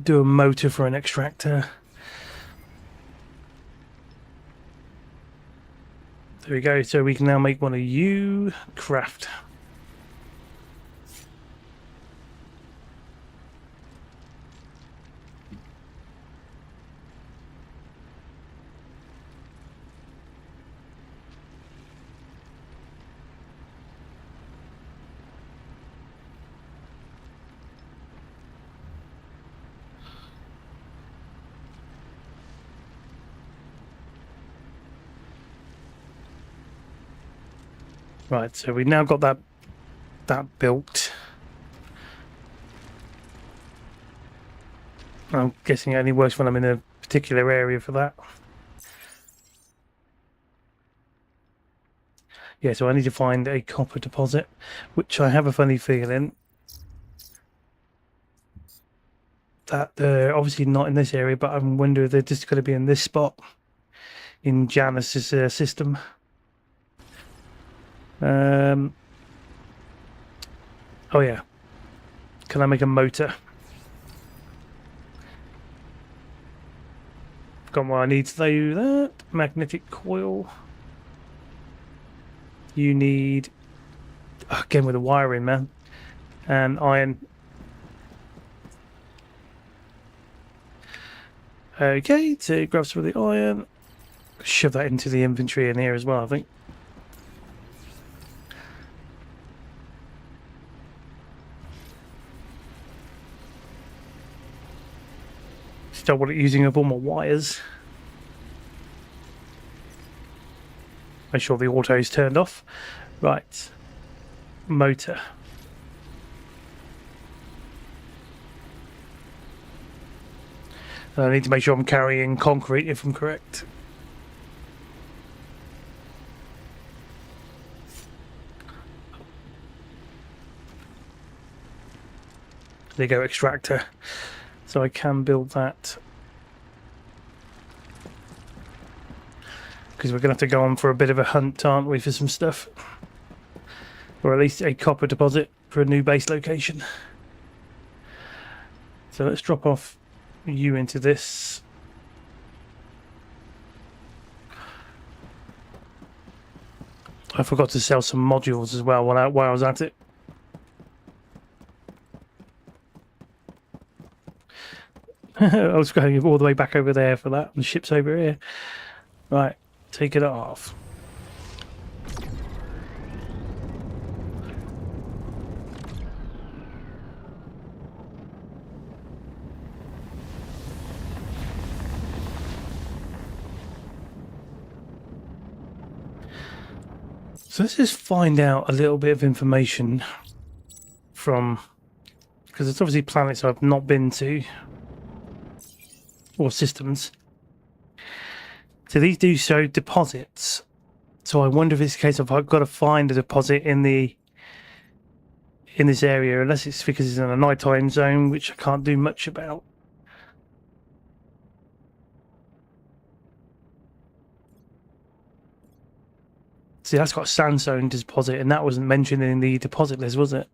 Do a motor for an extractor. There we go. So we can now make one of you craft. Right, so we've now got that built. I'm guessing it only works when I'm in a particular area for that. Yeah, so I need to find a copper deposit, which I have a funny feeling that they're obviously not in this area, but I'm wondering if they're just going to be in this spot in Janice's system. Oh yeah, can I make a motor? Got what I need to do that. Magnetic coil. You need, again with the wiring, man, and iron. Okay, so grab some of the iron, shove that into the inventory in here as well, I think. Don't want it using up all my wires. Make sure the auto is turned off. Right, motor. And I need to make sure I'm carrying concrete if I'm correct. There you go, extractor. So I can build that. Because we're going to have to go on for a bit of a hunt, aren't we, for some stuff? Or at least a copper deposit for a new base location. So let's drop off you into this. I forgot to sell some modules as well while I was at it. I was going all the way back over there for that. The ship's over here. Right, take it off. So let's just find out a little bit of information from, because it's obviously planets I've not been to. Or systems. So these do show deposits. So I wonder if it's a case of I've got to find a deposit in this area, unless it's because it's in a nighttime zone, which I can't do much about. See, that's got a sandstone deposit, and that wasn't mentioned in the deposit list, was it?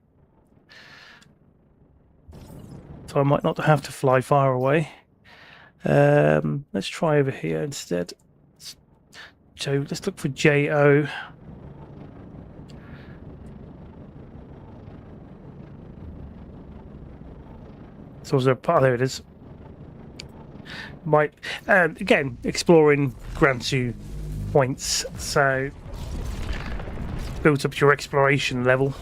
So I might not have to fly far away. Let's try over here instead. So let's look for JO. So was there there it is. Might again, exploring grants you points, so builds up your exploration level.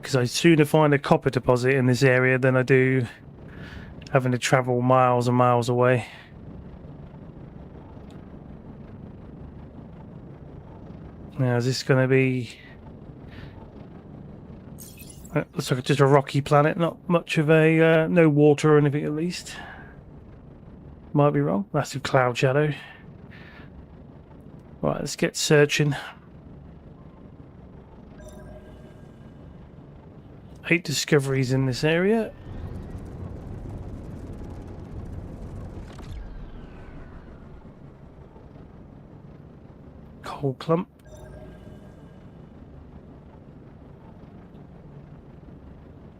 Because I sooner find a copper deposit in this area than I do having to travel miles and miles away. Now, is this going to be... looks like just a rocky planet, not much of a... no water or anything at least. Might be wrong. That's a cloud shadow. Right, let's get searching. 8 discoveries in this area. Coal clump.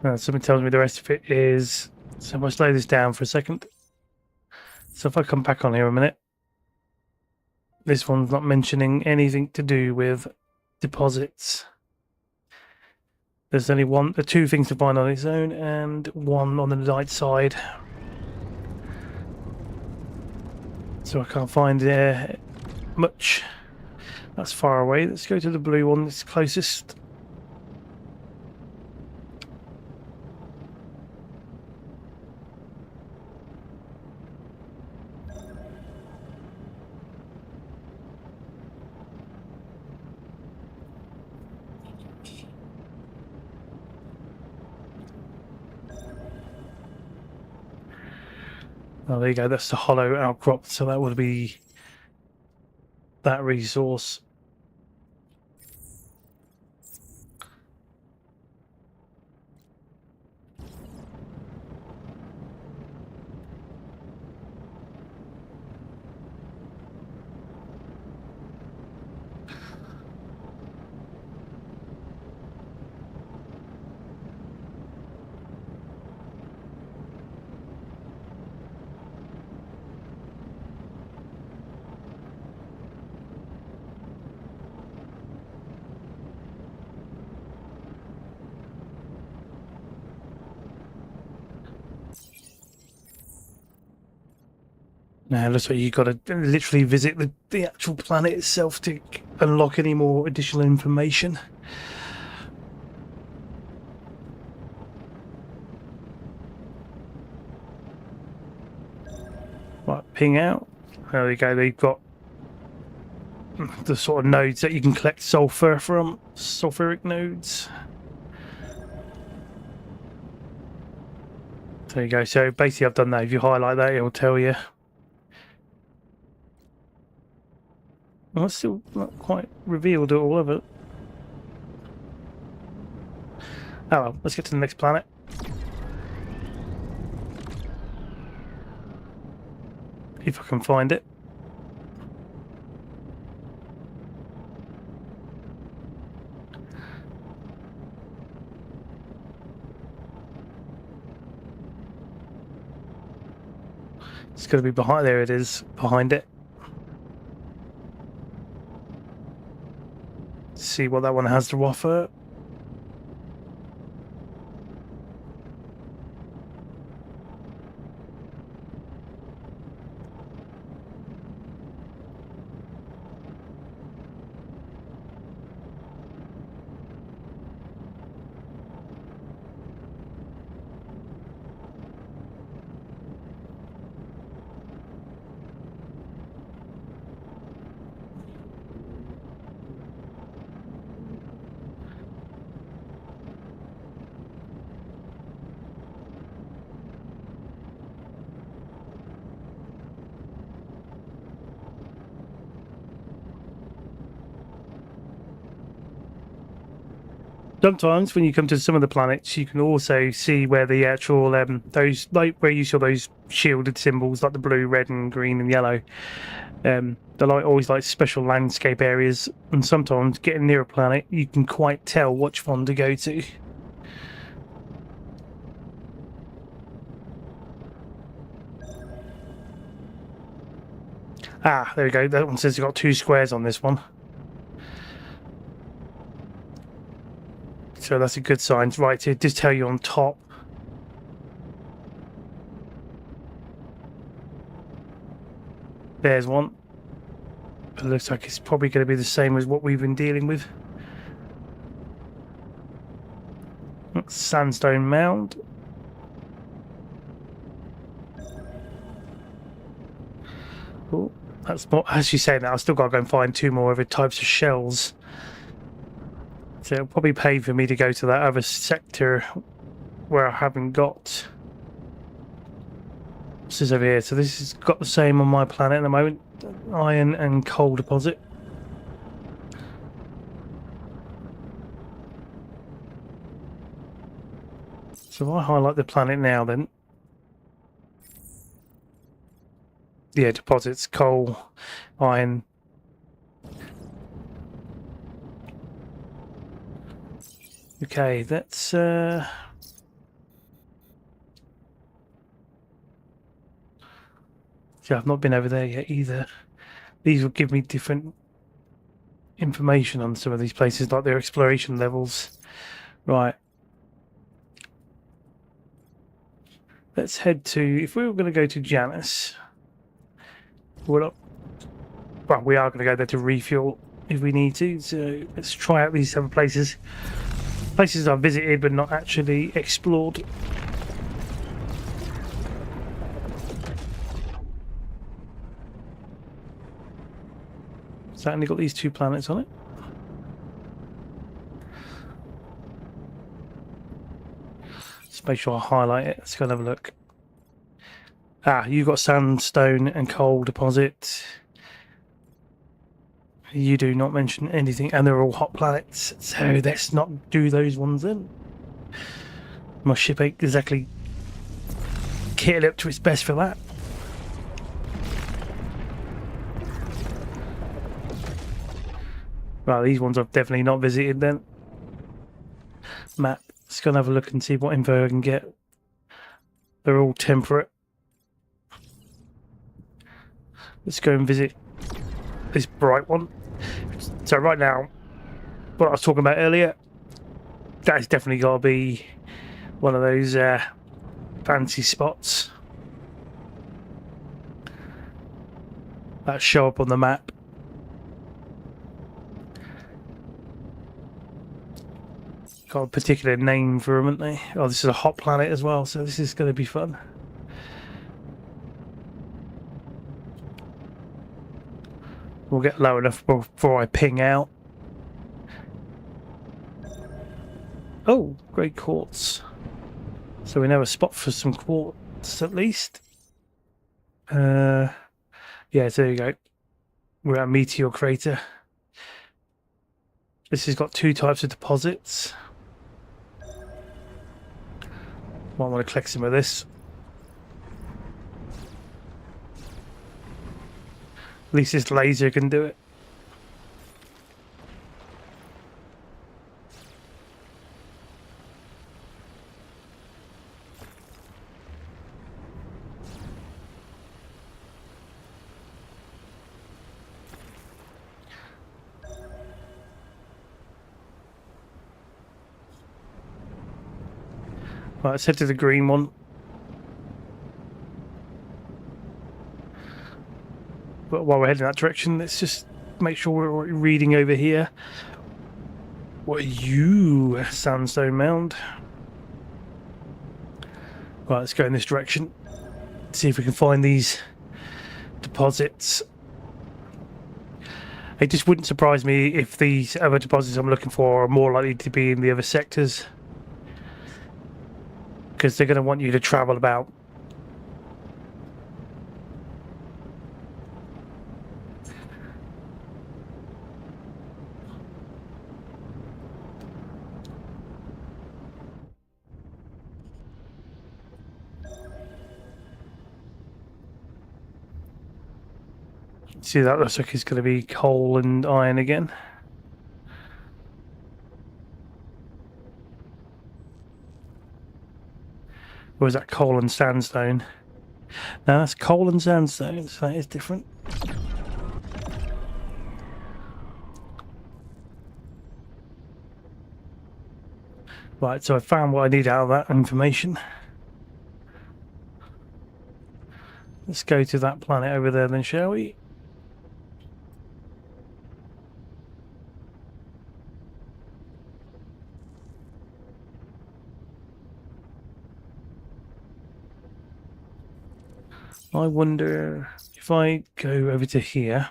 Something tells me the rest of it is... So if I slow this down for a second. So if I come back on here a minute. This one's not mentioning anything to do with deposits. There's only two things to find on its own, and one on the right side. So I can't find much. That's far away. Let's go to the blue one that's closest. Oh, there you go. That's the hollow outcrop. So that would be that resource. Now, it looks like you've got to literally visit the actual planet itself to unlock any more additional information. Right, ping out. There we go. They've got the sort of nodes that you can collect sulfur from, sulfuric nodes. There you go. So basically, I've done that. If you highlight that, it'll tell you. Well, it's still not quite revealed all of it. Oh well, let's get to the next planet. If I can find it. It's going to be behind. There it is, behind it. See what that one has to offer. Sometimes when you come to some of the planets, you can also see where the actual those, like where you saw those shielded symbols like the blue, red and green and yellow. They're like always like special landscape areas, and sometimes getting near a planet you can quite tell which one to go to. Ah, there we go. That one says it's got 2 squares on this one. So that's a good sign. Right, to just tell you on top. There's one. It looks like it's probably going to be the same as what we've been dealing with. Sandstone mound. Oh, that's not, as you say that, I've still got to go and find 2 more other types of shells. So it'll probably pay for me to go to that other sector where I haven't got. This is over here. So this has got the same on my planet at the moment. Iron and coal deposit. So if I highlight the planet now then. Yeah, deposits, coal, iron. Okay, that's yeah, I've not been over there yet either. These will give me different information on some of these places, like their exploration levels. Right. Let's head to, if we were going to go to Janus, we're not, well, we are going to go there to refuel if we need to. So let's try out these other places. Places I've visited but not actually explored. So only got these 2 planets on it. Let's make sure I highlight it. Let's go and have a look. Ah, you've got sandstone and coal deposit. You do not mention anything, and they're all hot planets. So let's not do those ones then. My ship ain't exactly kitted up to its best for that. Right, these ones I've definitely not visited then. Map. Let's go and have a look and see what info I can get. They're all temperate. Let's go and visit this bright one. So right now, what I was talking about earlier, that's definitely got to be one of those fancy spots that show up on the map. Got a particular name for them, haven't they? Oh, this is a hot planet as well, so this is going to be fun. We'll get low enough before I ping out. Oh, great quartz. So we know a spot for some quartz at least. Yeah, so there you go. We're at a meteor crater. This has got 2 types of deposits. Might want to collect some of this. At least this laser can do it. Right, let's head to the green one. But while we're heading that direction, let's just make sure we're reading over here. What are you, sandstone mound? Right, let's go in this direction. See if we can find these deposits. It just wouldn't surprise me if these other deposits I'm looking for are more likely to be in the other sectors, because they're going to want you to travel about. See, that looks like it's going to be coal and iron again. Or is that coal and sandstone? No, that's coal and sandstone, so that is different. Right, so I found what I need out of that information. Let's go to that planet over there then, shall we? I wonder If I go over to here,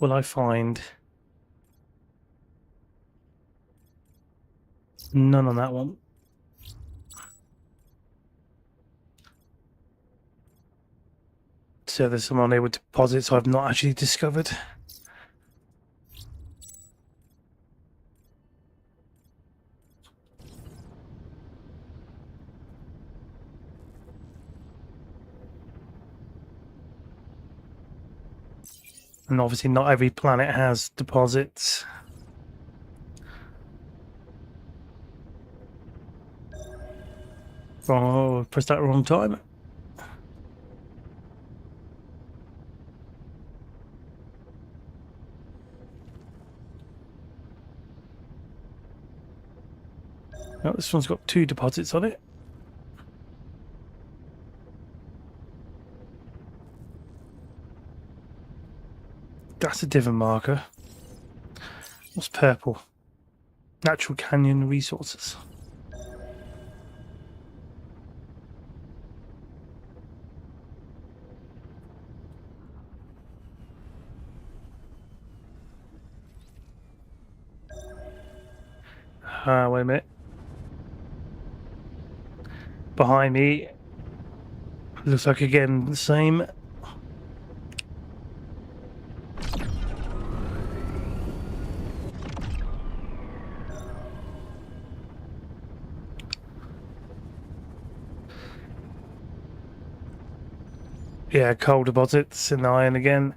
will I find none on that one? So there's some unable deposits I've not actually discovered. And obviously not every planet has deposits. Oh, pressed that wrong time. Oh, this one's got 2 deposits on it. That's a different marker. What's purple? Natural canyon resources. Wait a minute. Behind me, looks like again the same. Yeah, coal deposits in iron again.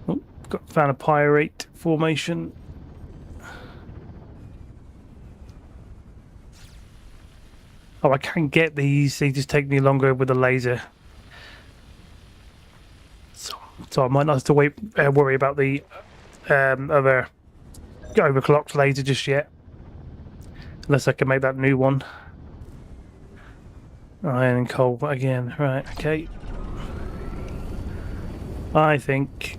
Oh, found a pyrite formation. Oh, I can get these. They just take me longer with a laser. So I might not have to worry about the other overclocked laser just yet. Unless I can make that new one. Iron and coal again. Right, okay. I think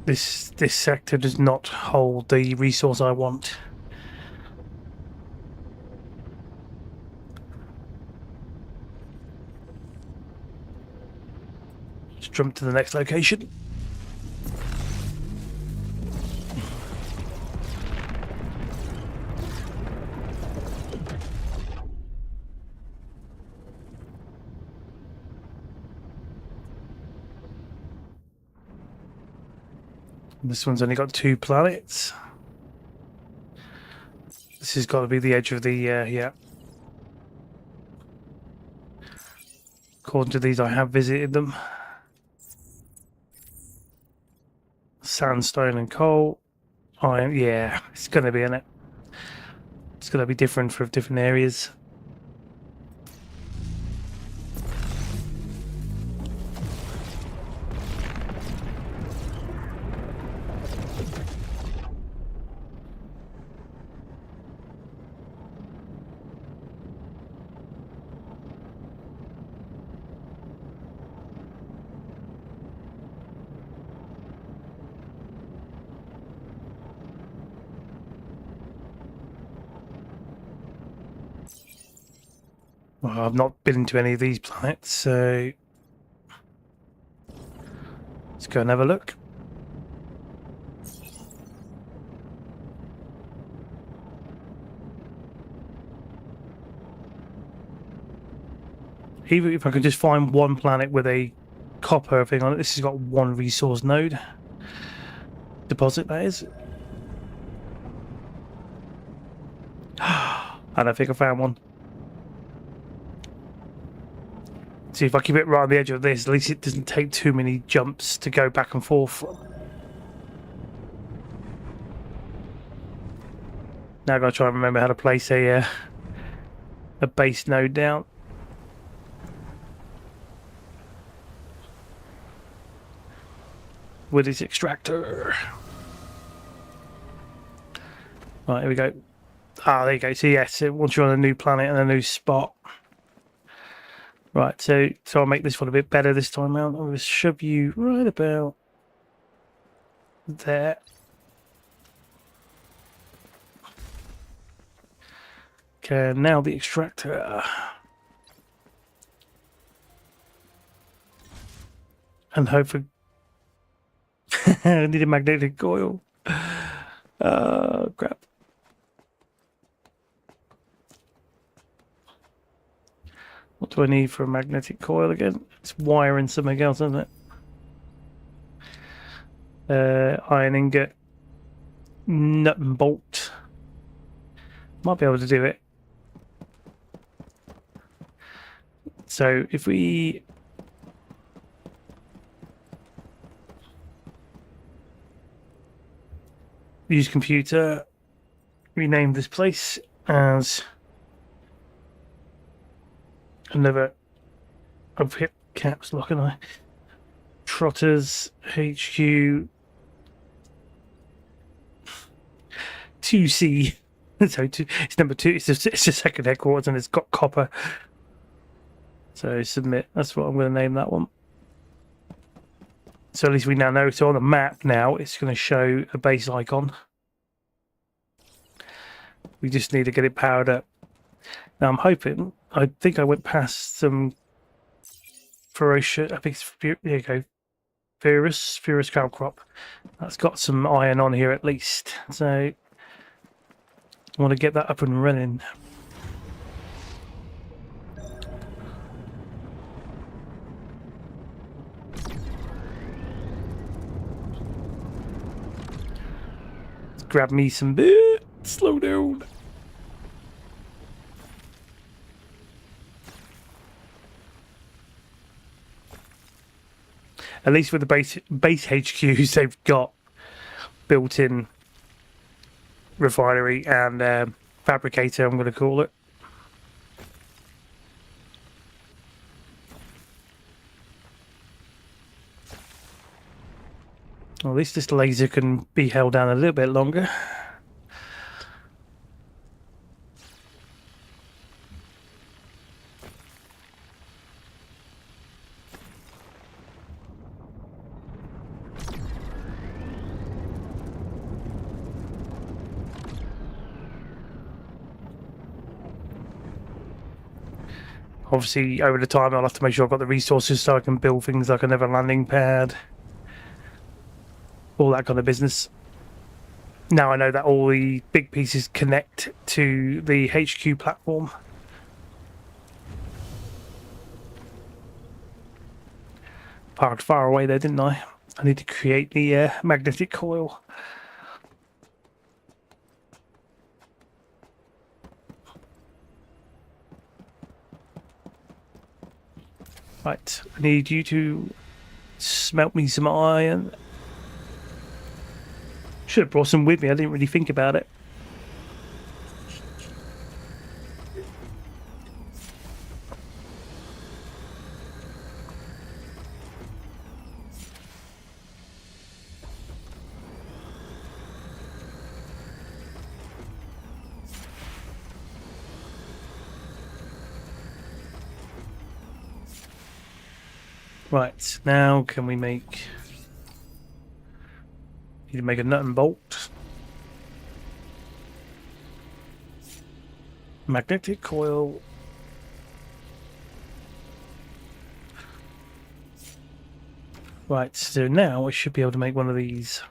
this sector does not hold the resource I want. Let's jump to the next location. This one's only got 2 planets. This has got to be the edge of the, yeah. According to these, I have visited them. Sandstone and coal. Iron, yeah, it's going to be in it. It's going to be different for different areas. Well, I've not been to any of these planets, so let's go and have a look. Even if I can just find one planet with a copper thing on it, this has got 1 resource node. Deposit, that is. I don't think I found one. See, if I keep it right on the edge of this, at least it doesn't take too many jumps to go back and forth from. Now I've got to try and remember how to place a base node down. With its extractor. Right, here we go. Ah, there you go. So yes, once you're on a new planet and a new spot. Right, so I'll make this one a bit better this time around. I'm going to shove you right about there. Okay, now the extractor. And hopefully I need a magnetic coil. Crap. What do I need for a magnetic coil again? It's wiring something else, isn't it? Iron ingot, nut and bolt. Might be able to do it. So if we use computer, rename this place as another. I've hit caps lock, and I Trotters HQ 2C. So it's number 2. It's the second headquarters, and it's got copper. So submit. That's what I'm going to name that one. So at least we now know. So on the map now, it's going to show a base icon. We just need to get it powered up. Now I'm hoping. I think I went past some ferocious. I think it's, there you go. Ferrous crop. That's got some iron on here at least. So I want to get that up and running. Let's grab me some bit. Slow down. At least with the base HQs, they've got built-in refinery and fabricator, I'm going to call it. Well, at least this laser can be held down a little bit longer. Obviously, over the time, I'll have to make sure I've got the resources so I can build things like another landing pad. All that kind of business. Now I know that all the big pieces connect to the HQ platform. Parked far away there, didn't I? I need to create the magnetic coil. Right, I need you to smelt me some iron. Should have brought some with me, I didn't really think about it. Right, now can we make... Need to make a nut and bolt. Magnetic coil. Right, so now I should be able to make one of these.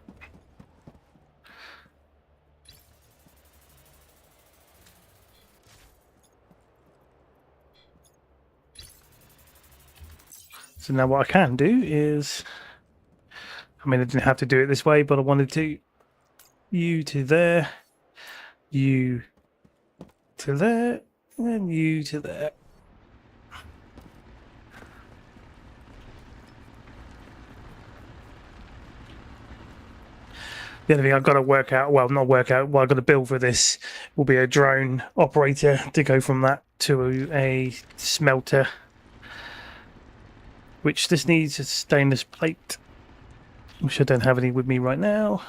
So now what I can do is, I mean, I didn't have to do it this way, but I wanted to, you to there, you to there, and you to there. The other thing I've got to work out, well, not work out, what I've got to build for this will be a drone operator to go from that to a smelter, which this needs a stainless plate, which I don't have any with me right now,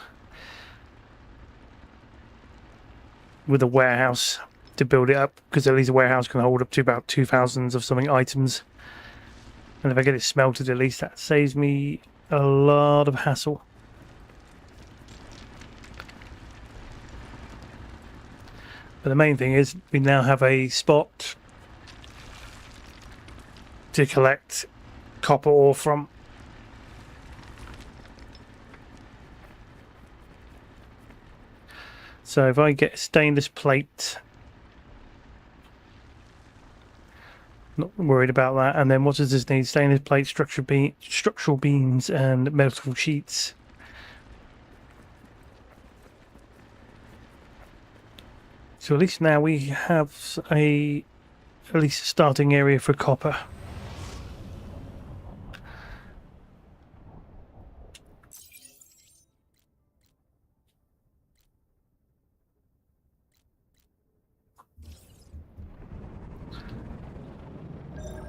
with a warehouse to build it up, because at least a warehouse can hold up to about 2,000 of something items, and if I get it smelted, at least that saves me a lot of hassle. But the main thing is we now have a spot to collect copper ore from. So if I get stainless plate, not worried about that. And then what does this need? Stainless plate, structural beams, and metal sheets. So at least now we have at least a starting area for copper.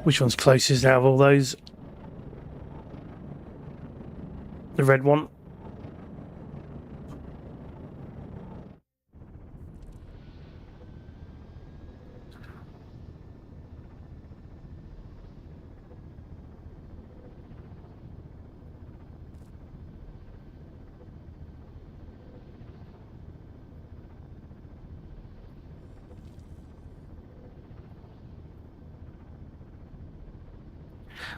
Which one's closest out of all those? The red one.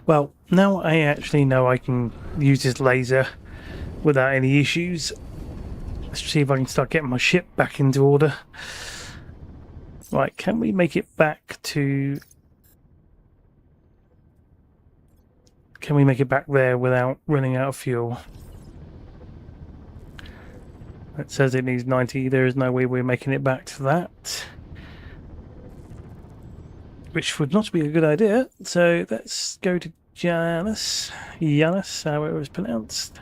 Well, now I actually know I can use this laser without any issues. Let's see if I can start getting my ship back into order. Right, can we make it back to... Can we make it back there without running out of fuel? It says it needs 90. There is no way we're making it back to that. Which would not be a good idea. So let's go to Janus, how it was pronounced.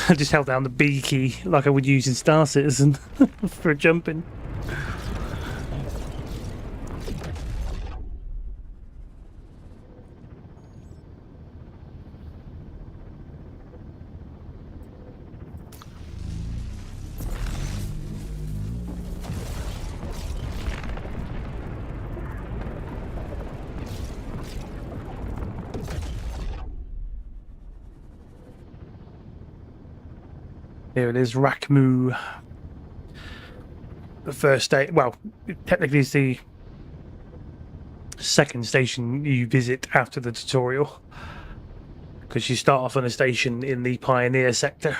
I just held down the B key like I would use in Star Citizen for jumping. Here it is, Rakmu. The first station, well, technically it's the second station you visit after the tutorial. Because you start off on a station in the Pioneer sector.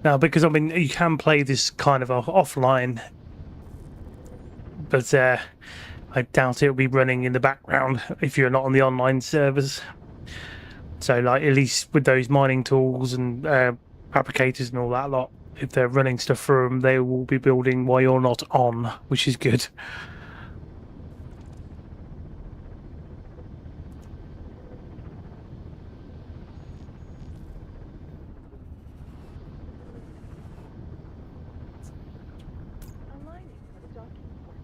Now, because I mean, you can play this kind of offline, but I doubt it'll be running in the background if you're not on the online servers. So, like, at least with those mining tools and fabricators and all that lot, if they're running stuff through them, they will be building while you're not on, which is good. Aligning for the docking port.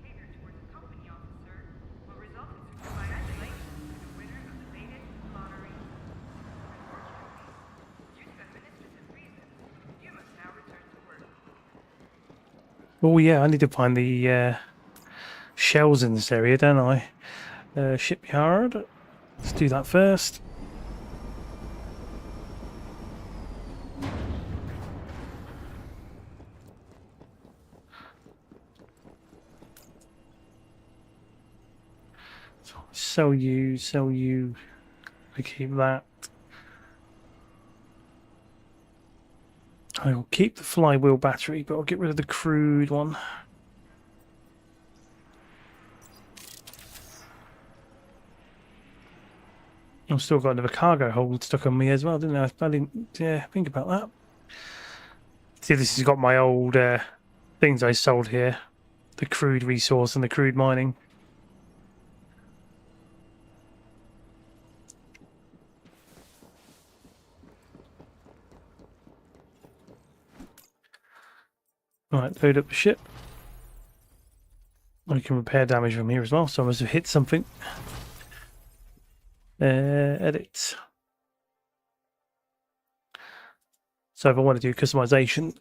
Behavior towards the company, officer, will result in congratulations to the winner of the maiden lottery. Unfortunately, due to administrative reasons, you must now return to work. Oh yeah, I need to find the shells in this area, don't I? Shipyard. Let's do that first. So sell you. I keep that. I will keep the flywheel battery, but I'll get rid of the crude one. I've still got another cargo hold stuck on me as well, didn't I? I didn't think about that. See, this has got my old things I sold here. The crude resource and the crude mining. Right, load up the ship. I can repair damage from here as well, so I must have hit something. Edit. So if I want to do customization,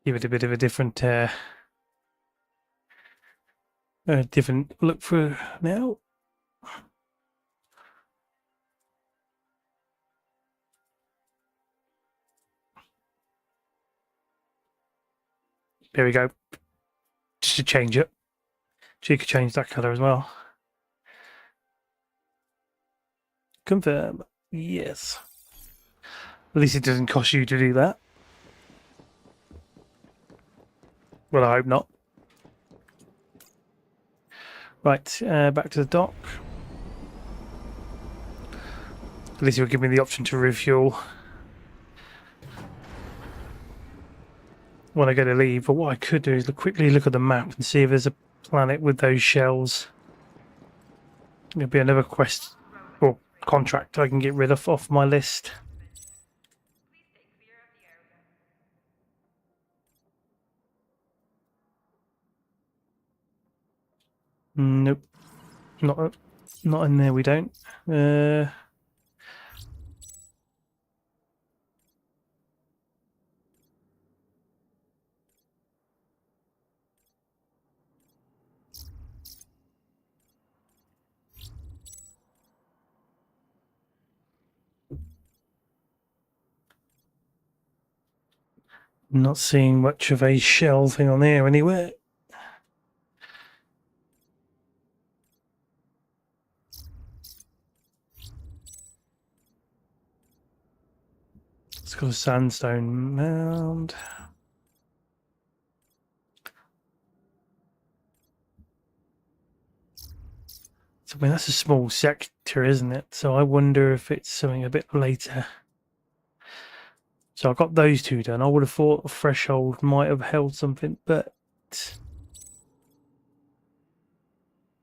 give it a bit of a different different look for now. There we go. Just to change it. So you could change that color as well. Confirm. Yes. At least it doesn't cost you to do that. Well, I hope not. Right, back to the dock. At least it'll give me the option to refuel when I go to leave. But what I could do is quickly look at the map and see if there's a planet with those shells. There'll be another quest or contract I can get rid of off my list. Nope, not in there. We don't. Not seeing much of a shell thing on there anywhere. It's got a sandstone mound. So, I mean, that's a small sector, isn't it? So I wonder if it's something a bit later. So I got those two done. I would have thought a threshold might have held something, but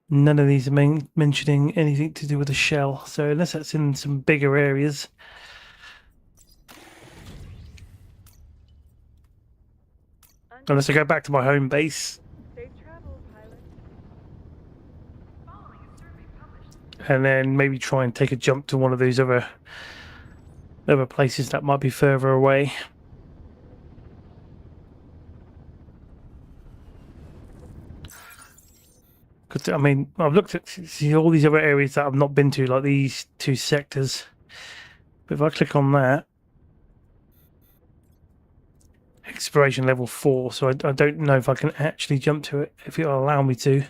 none of these are mentioning anything to do with the shell. So unless that's in some bigger areas. Unless I go back to my home base. Safe travels, pilot. Following a survey published And then maybe try and take a jump to one of those other places that might be further away. Because I mean, I've looked at see all these other areas that I've not been to, like these two sectors. But if I click on that, exploration level 4, so I don't know if I can actually jump to it, if it'll allow me to.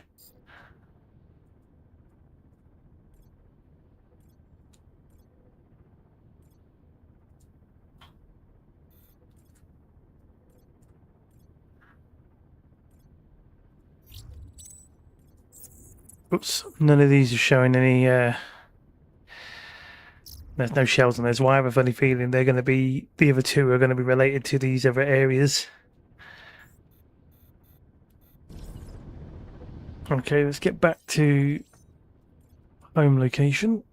Oops, none of these are showing any, there's no shells on this. Why I have a funny feeling they're going to be, the other two are going to be related to these other areas. Okay, let's get back to home location.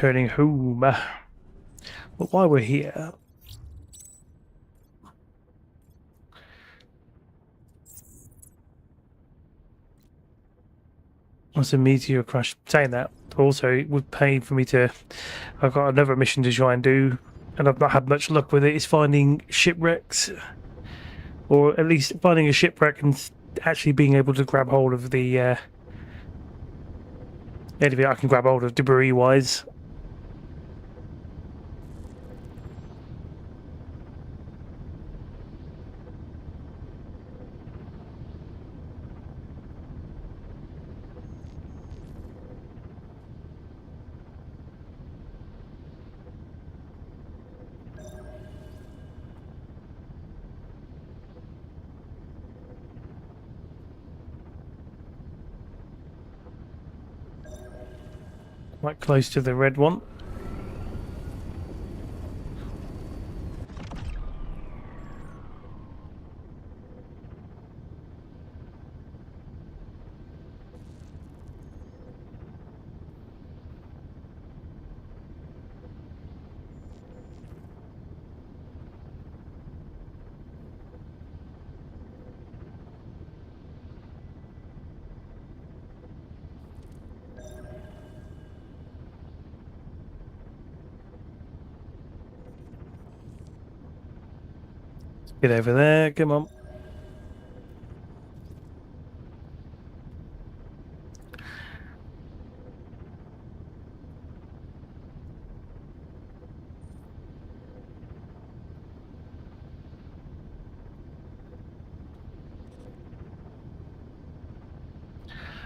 returning home. But while we're here, what's a meteor crash? Saying that, also it would pay for me to. I've got another mission to try and do, and I've not had much luck with it. Is finding shipwrecks, or at least finding a shipwreck and actually being able to grab hold of the anything I can grab hold of debris-wise. Quite close to the red one. Get over there, come on.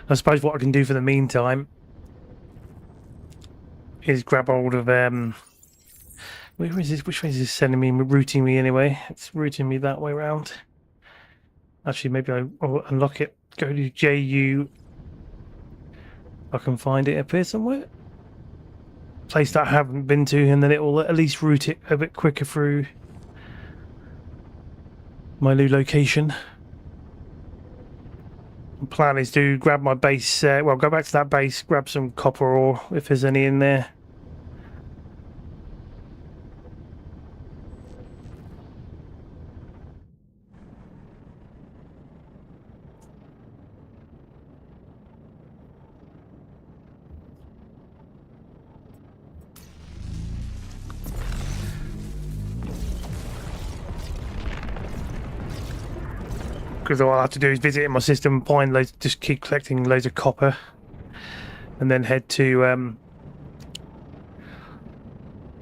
I suppose what I can do for the meantime is grab hold of where is this? Which way is this sending me? Routing me anyway. It's routing me that way around. Actually, maybe I'll unlock it. Go to JU. I can find it up here somewhere. Place that I haven't been to, and then it will at least route it a bit quicker through my new location. The plan is to grab my base. Well, go back to that base, grab some copper ore if there's any in there. Because all I have to do is visit in my system, find loads, just keep collecting loads of copper, and then head to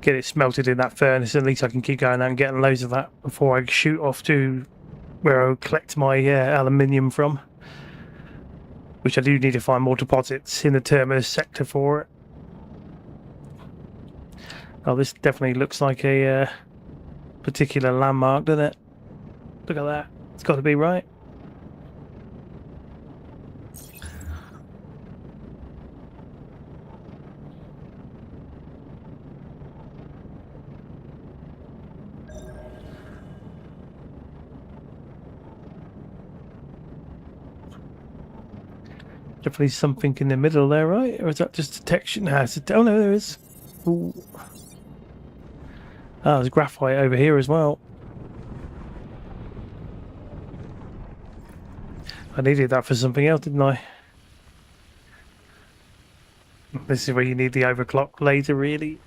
get it smelted in that furnace. At least I can keep going out and getting loads of that before I shoot off to where I'll collect my aluminium from. Which I do need to find more deposits in the terminus sector for it. Oh, this definitely looks like a particular landmark, doesn't it? Look at that. It's got to be right. Definitely something in the middle there, right? Or is that just detection? No, oh no, there is. Ooh. Ah, there's graphite over here as well. I needed that for something else, didn't I? This is where you need the overclock laser, really.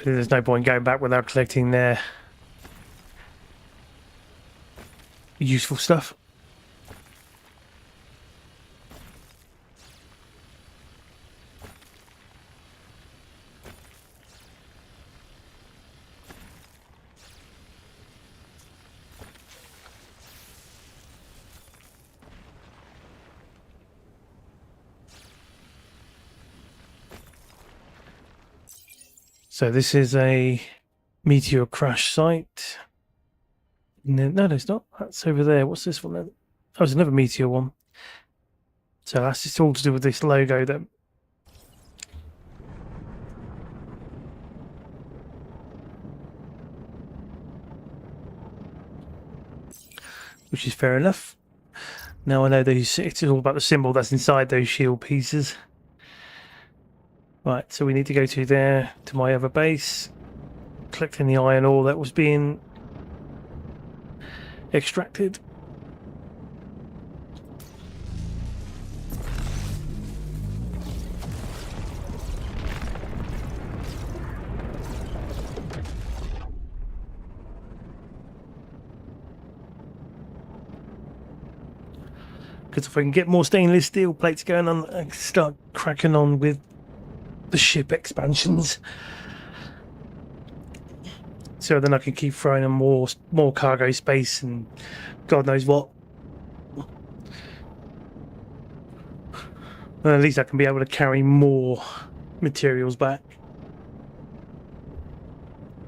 There's no point going back without collecting their useful stuff. So this is a meteor crash site. No, it's not. That's over there. What's this one then? Oh, it's another meteor one. So that's just all to do with this logo that. Which is fair enough. Now I know those. It's all about the symbol that's inside those shield pieces. Right, so we need to go to there, to my other base, collecting the iron ore that was being extracted. Because if I can get more stainless steel plates going on, I can start cracking on with the ship expansions. So then I can keep throwing in more cargo space and God knows what. And at least I can be able to carry more materials back.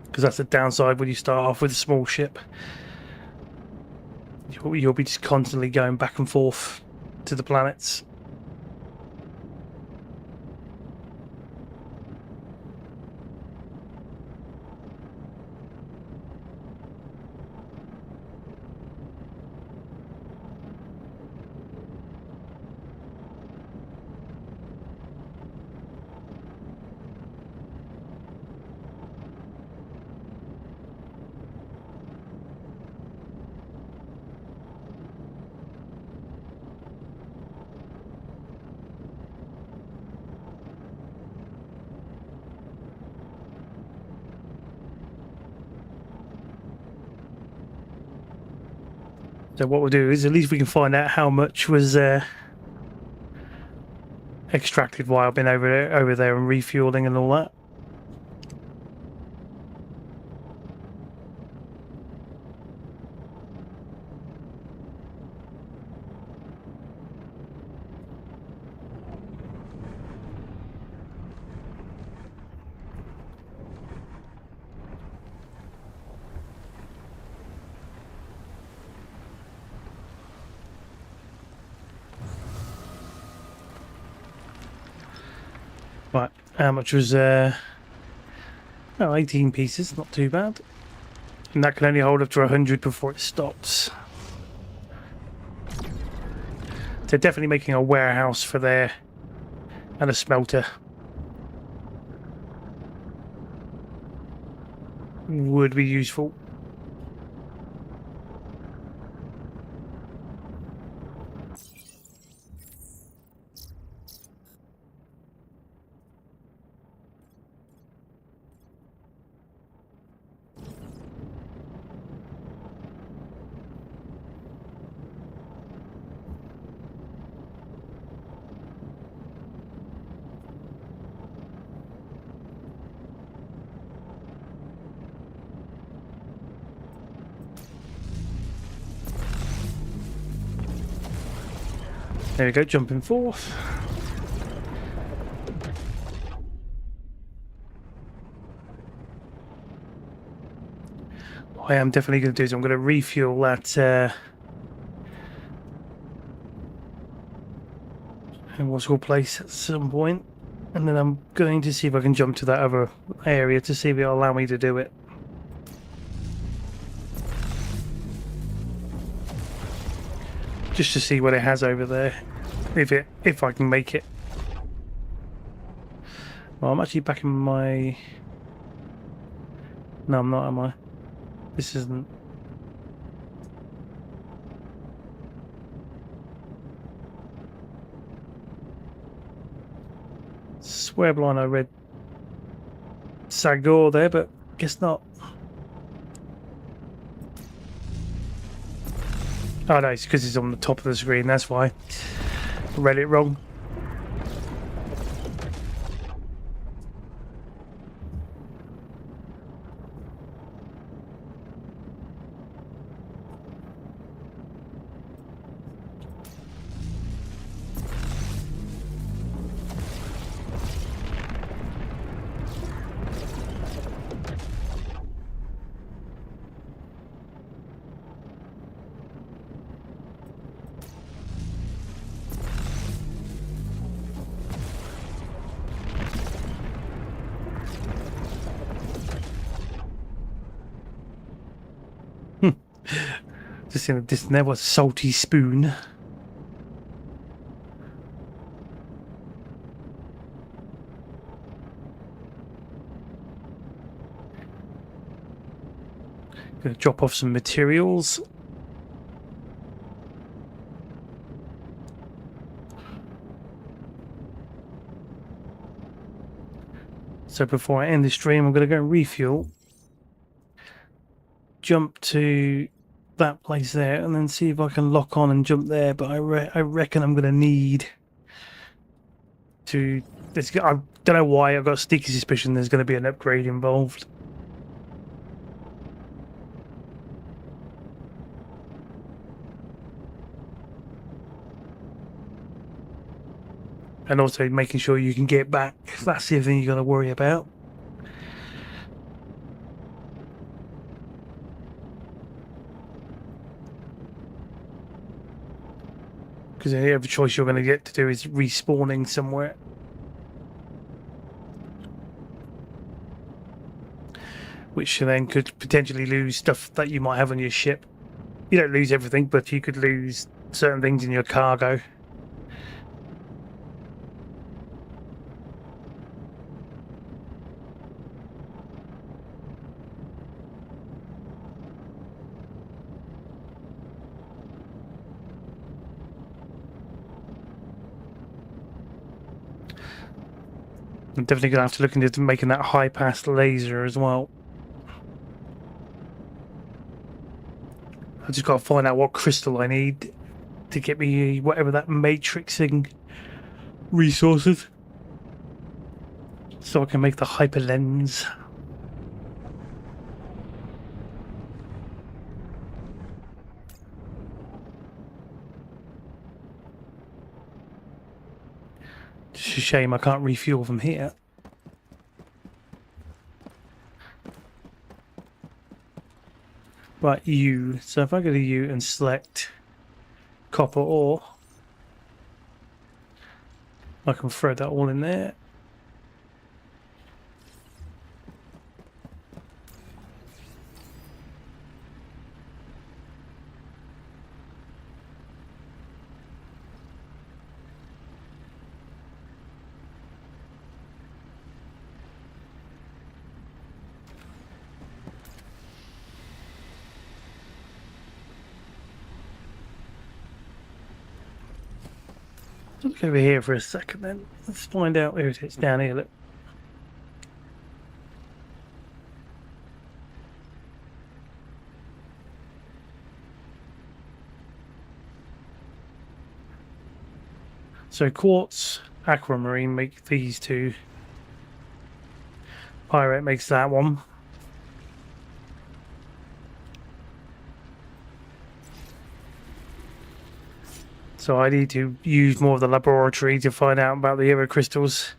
Because that's the downside when you start off with a small ship. You'll be just constantly going back and forth to the planets. So what we'll do is at least we can find out how much was extracted while I've been over there and refueling and all that. Right, how much was oh, 18 pieces, not too bad. And that can only hold up to 100 before it stops. They're definitely making a warehouse for there and a smelter. Would be useful. There we go, jumping forth. What I am definitely going to do is I'm going to refuel that and what's called place at some point, and then I'm going to see if I can jump to that other area to see if it'll allow me to do it. Just to see what it has over there, if I can make it. Well, I'm actually back in my. No, I'm not. Am I? This isn't. Swear blind, I read Sagor there, but guess not. Oh no, it's because it's on the top of the screen, that's why. I read it wrong. Just in the distance there was a salty spoon. Gonna drop off some materials. So before I end the stream, I'm going to go refuel, jump to that place there, and then see if I can lock on and jump there. But I reckon I'm going to need to. I don't know why. I've got a sneaky suspicion there's going to be an upgrade involved. And also making sure you can get back. That's the other thing you got to worry about. Because the only other choice you're going to get to do is respawning somewhere. Which then could potentially lose stuff that you might have on your ship. You don't lose everything, but you could lose certain things in your cargo. I'm definitely going to have to look into making that high-pass laser as well. I just got to find out what crystal I need to get me whatever that matrixing resources, so I can make the hyper lens. Just a shame I can't refuel from here. Right, U. So if I go to U and select copper ore, I can throw that all in there. Look over here for a second then. Let's find out where it is. Down here, look. So quartz, aquamarine make these two. Pyrite makes that one. So I need to use more of the laboratory to find out about the other crystals.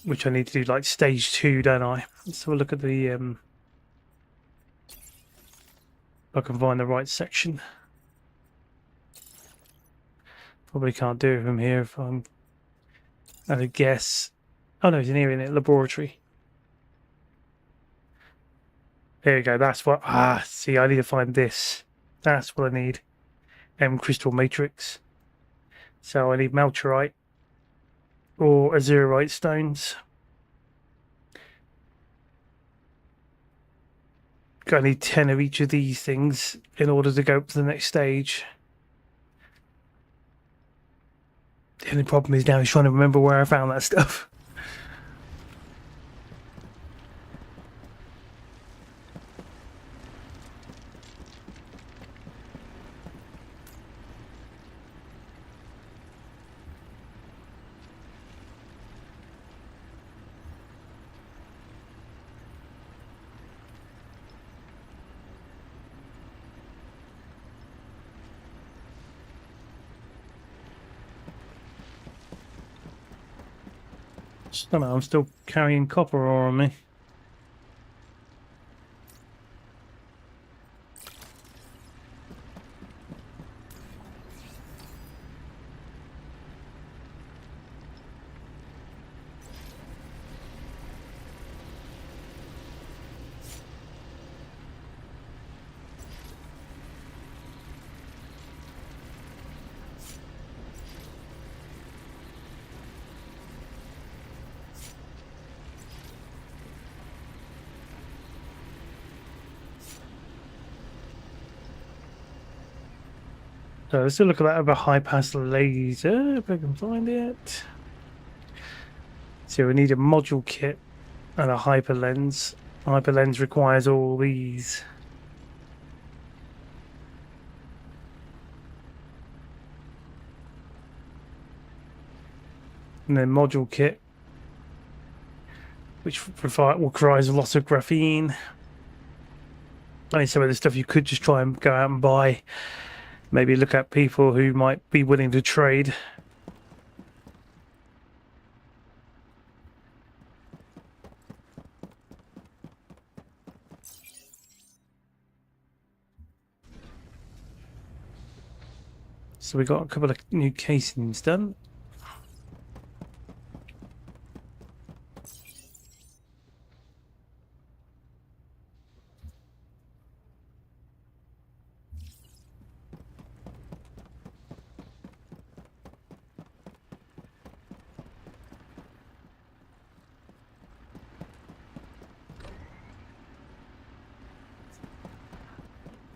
Which I need to do like stage 2, don't I? Let's have a look at the if I can find the right section. Probably can't do it from here if I'm at a guess. Oh no, it's in here in the laboratory. There you go, that's what see I need to find this. That's what I need. Crystal matrix. So I need malachite or azurite stones. I need 10 of each of these things in order to go up to the next stage. The only problem is now he's trying to remember where I found that stuff. I don't know, I'm still carrying copper ore on me. So let's look at that other high pass laser if I can find it. So we need a module kit and a hyper lens. Hyper lens requires all these. And then module kit, which requires a lot of graphene. I mean, some of the stuff you could just try and go out and buy. Maybe look at people who might be willing to trade. So we got a couple of new casings done.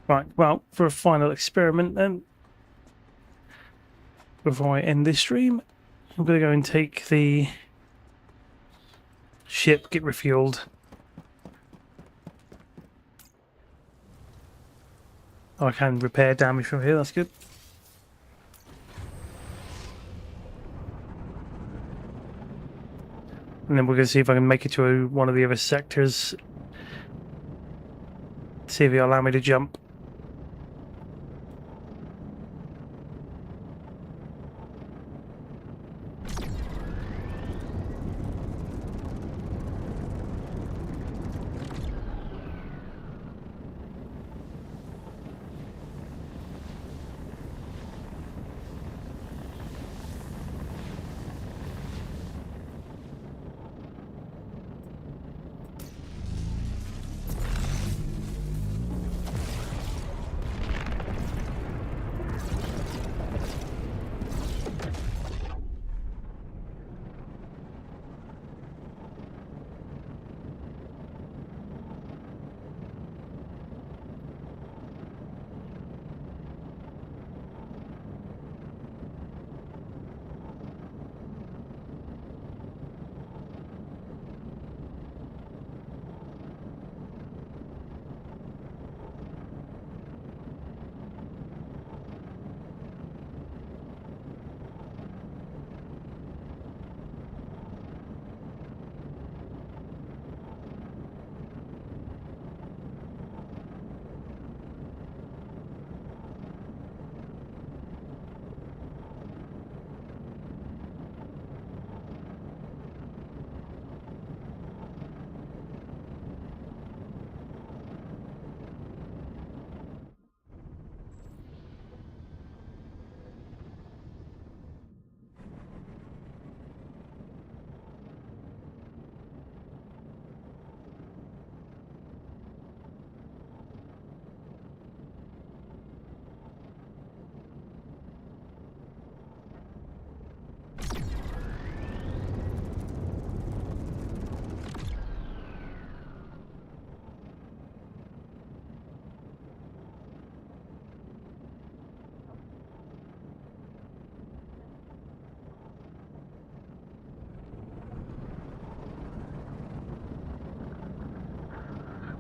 Right, well, for a final experiment then, before I end this stream, I'm going to go and take the ship, get refueled. I can repair damage from here, that's good. And then we're going to see if I can make it to one of the other sectors. See if it'll allow me to jump.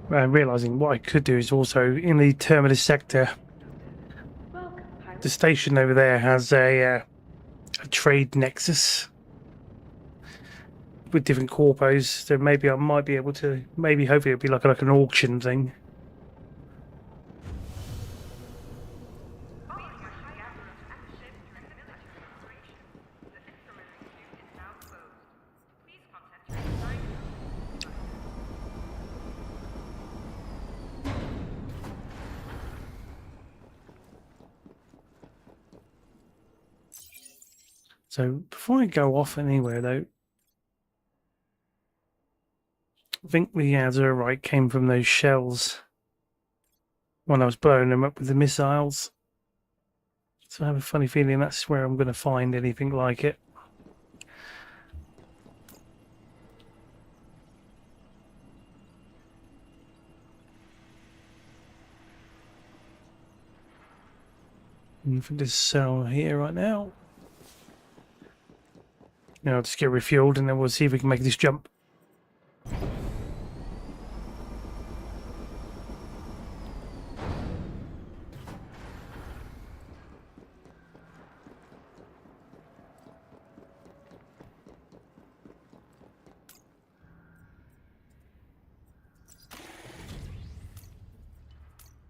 And realizing what I could do is also in the terminus sector, Welcome, pilot. the station over there has a trade nexus with different corpos, so maybe I might be able to, maybe hopefully it'll be like an auction thing. Following a high average at the ship during the military operation, the instrument institute is now closed. Please contact your design So before I go off anywhere though, I think the azurite came from those shells when I was blowing them up with the missiles. So I have a funny feeling that's where I'm going to find anything like it. For this cell here right now. Now I'll just get refueled and then we'll see if we can make this jump.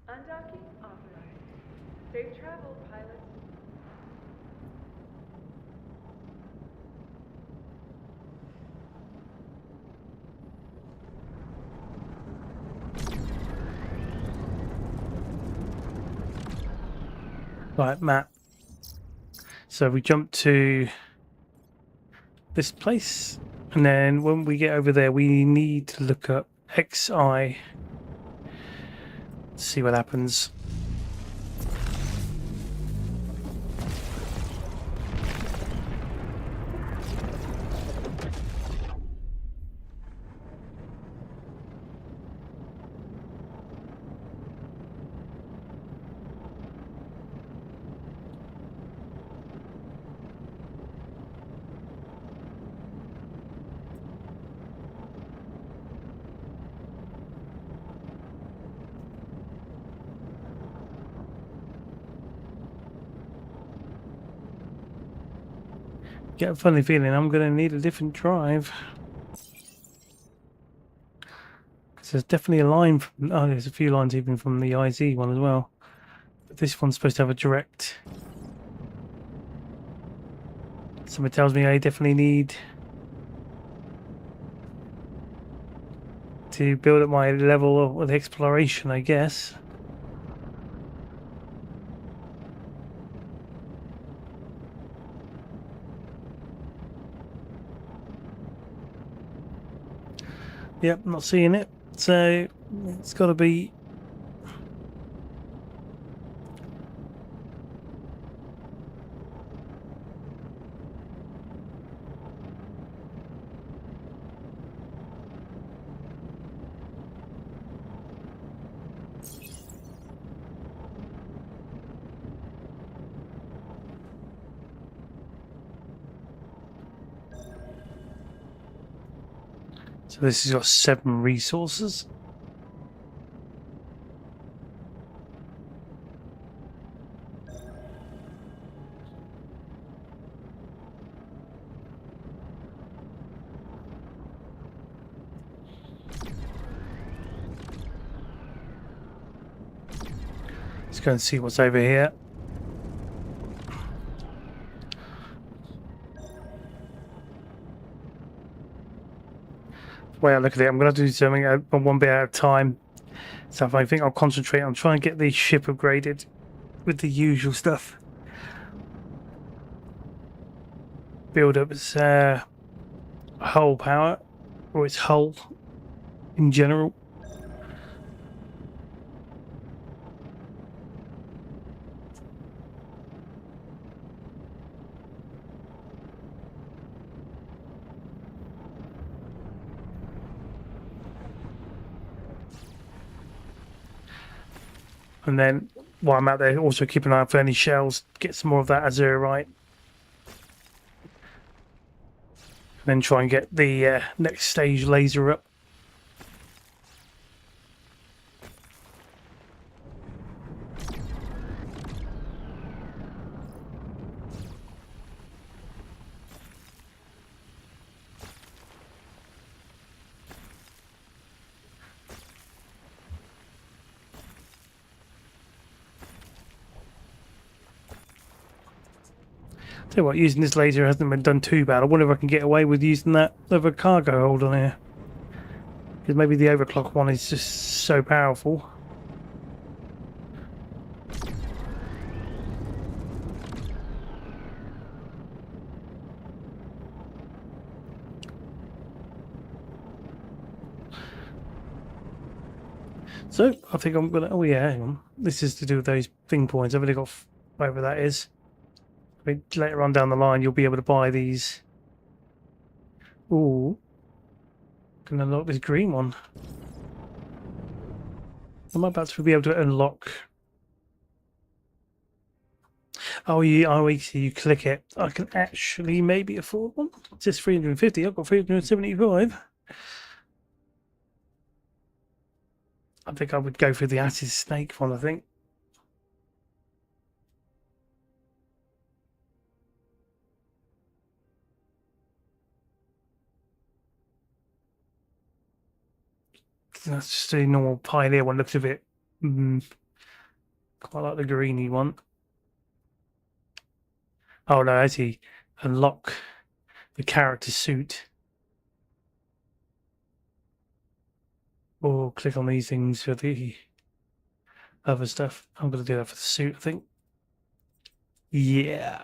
Undocking authorized. Safe travel, pilots. Right, map. So we jump to this place, and then when we get over there, we need to look up XI. See what happens. Get a funny feeling I'm going to need a different drive. Because there's definitely a line from, oh, there's a few lines even from the IZ one as well. But this one's supposed to have a direct. Something tells me I definitely need to build up my level of exploration, I guess. Yep, not seeing it. So it's got to be. So this has got 7 resources. Let's go and see what's over here. The way I look at it, I'm going to do something one bit at a time. So I think I'll concentrate on trying to get the ship upgraded with the usual stuff. Build up its hull power, or its hull in general. And then while I'm out there, also keep an eye out for any shells, get some more of that azurite. Then try and get the next stage laser up. Tell you what, using this laser hasn't been done too bad. I wonder if I can get away with using that other cargo hold on here. Because maybe the overclock one is just so powerful. So, I think I'm gonna... Oh yeah, hang on. This is to do with those thing points. I've only got whatever that is. I mean, later on down the line, you'll be able to buy these. Ooh. Can unlock this green one. I'm about to be able to unlock Oh, you click it. I can actually maybe afford one. It's just 350. I've got 375. I think I would go for the acid snake one, I think. That's just a normal Pioneer one. Looks a bit quite like the greeny one. Oh no, actually unlock the character suit. Or click on these things for the other stuff. I'm gonna do that for the suit, I think. Yeah.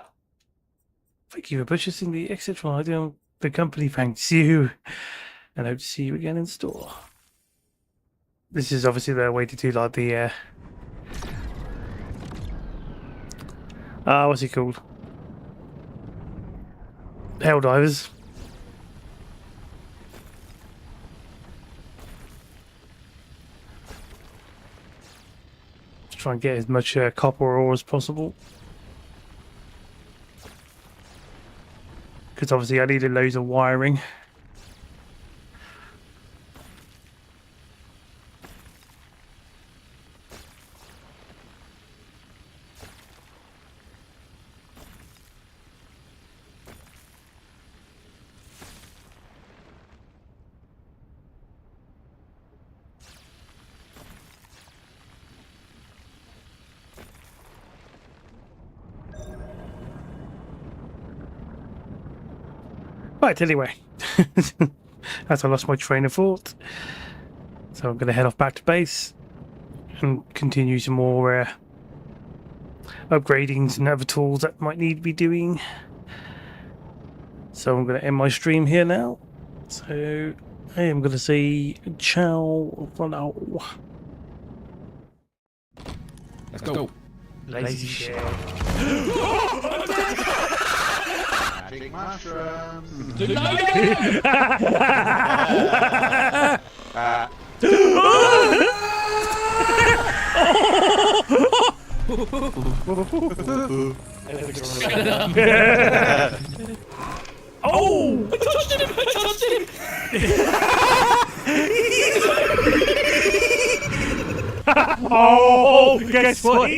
Thank you for purchasing the exceptional item. The company thanks you. And hope to see you again in store. This is obviously their way to do like the what's it called? Helldivers. Just try and get as much copper ore as possible. Because obviously I needed loads of wiring. Right, anyway. As I lost my train of thought. So I'm going to head off back to base and continue some more upgrading and other tools that might need to be doing. So I'm going to end my stream here now. So I am going to say ciao for now. Let's go. Lazy shit. Magic mushrooms. Oh! I touched him! I touched him! Oh, guess what?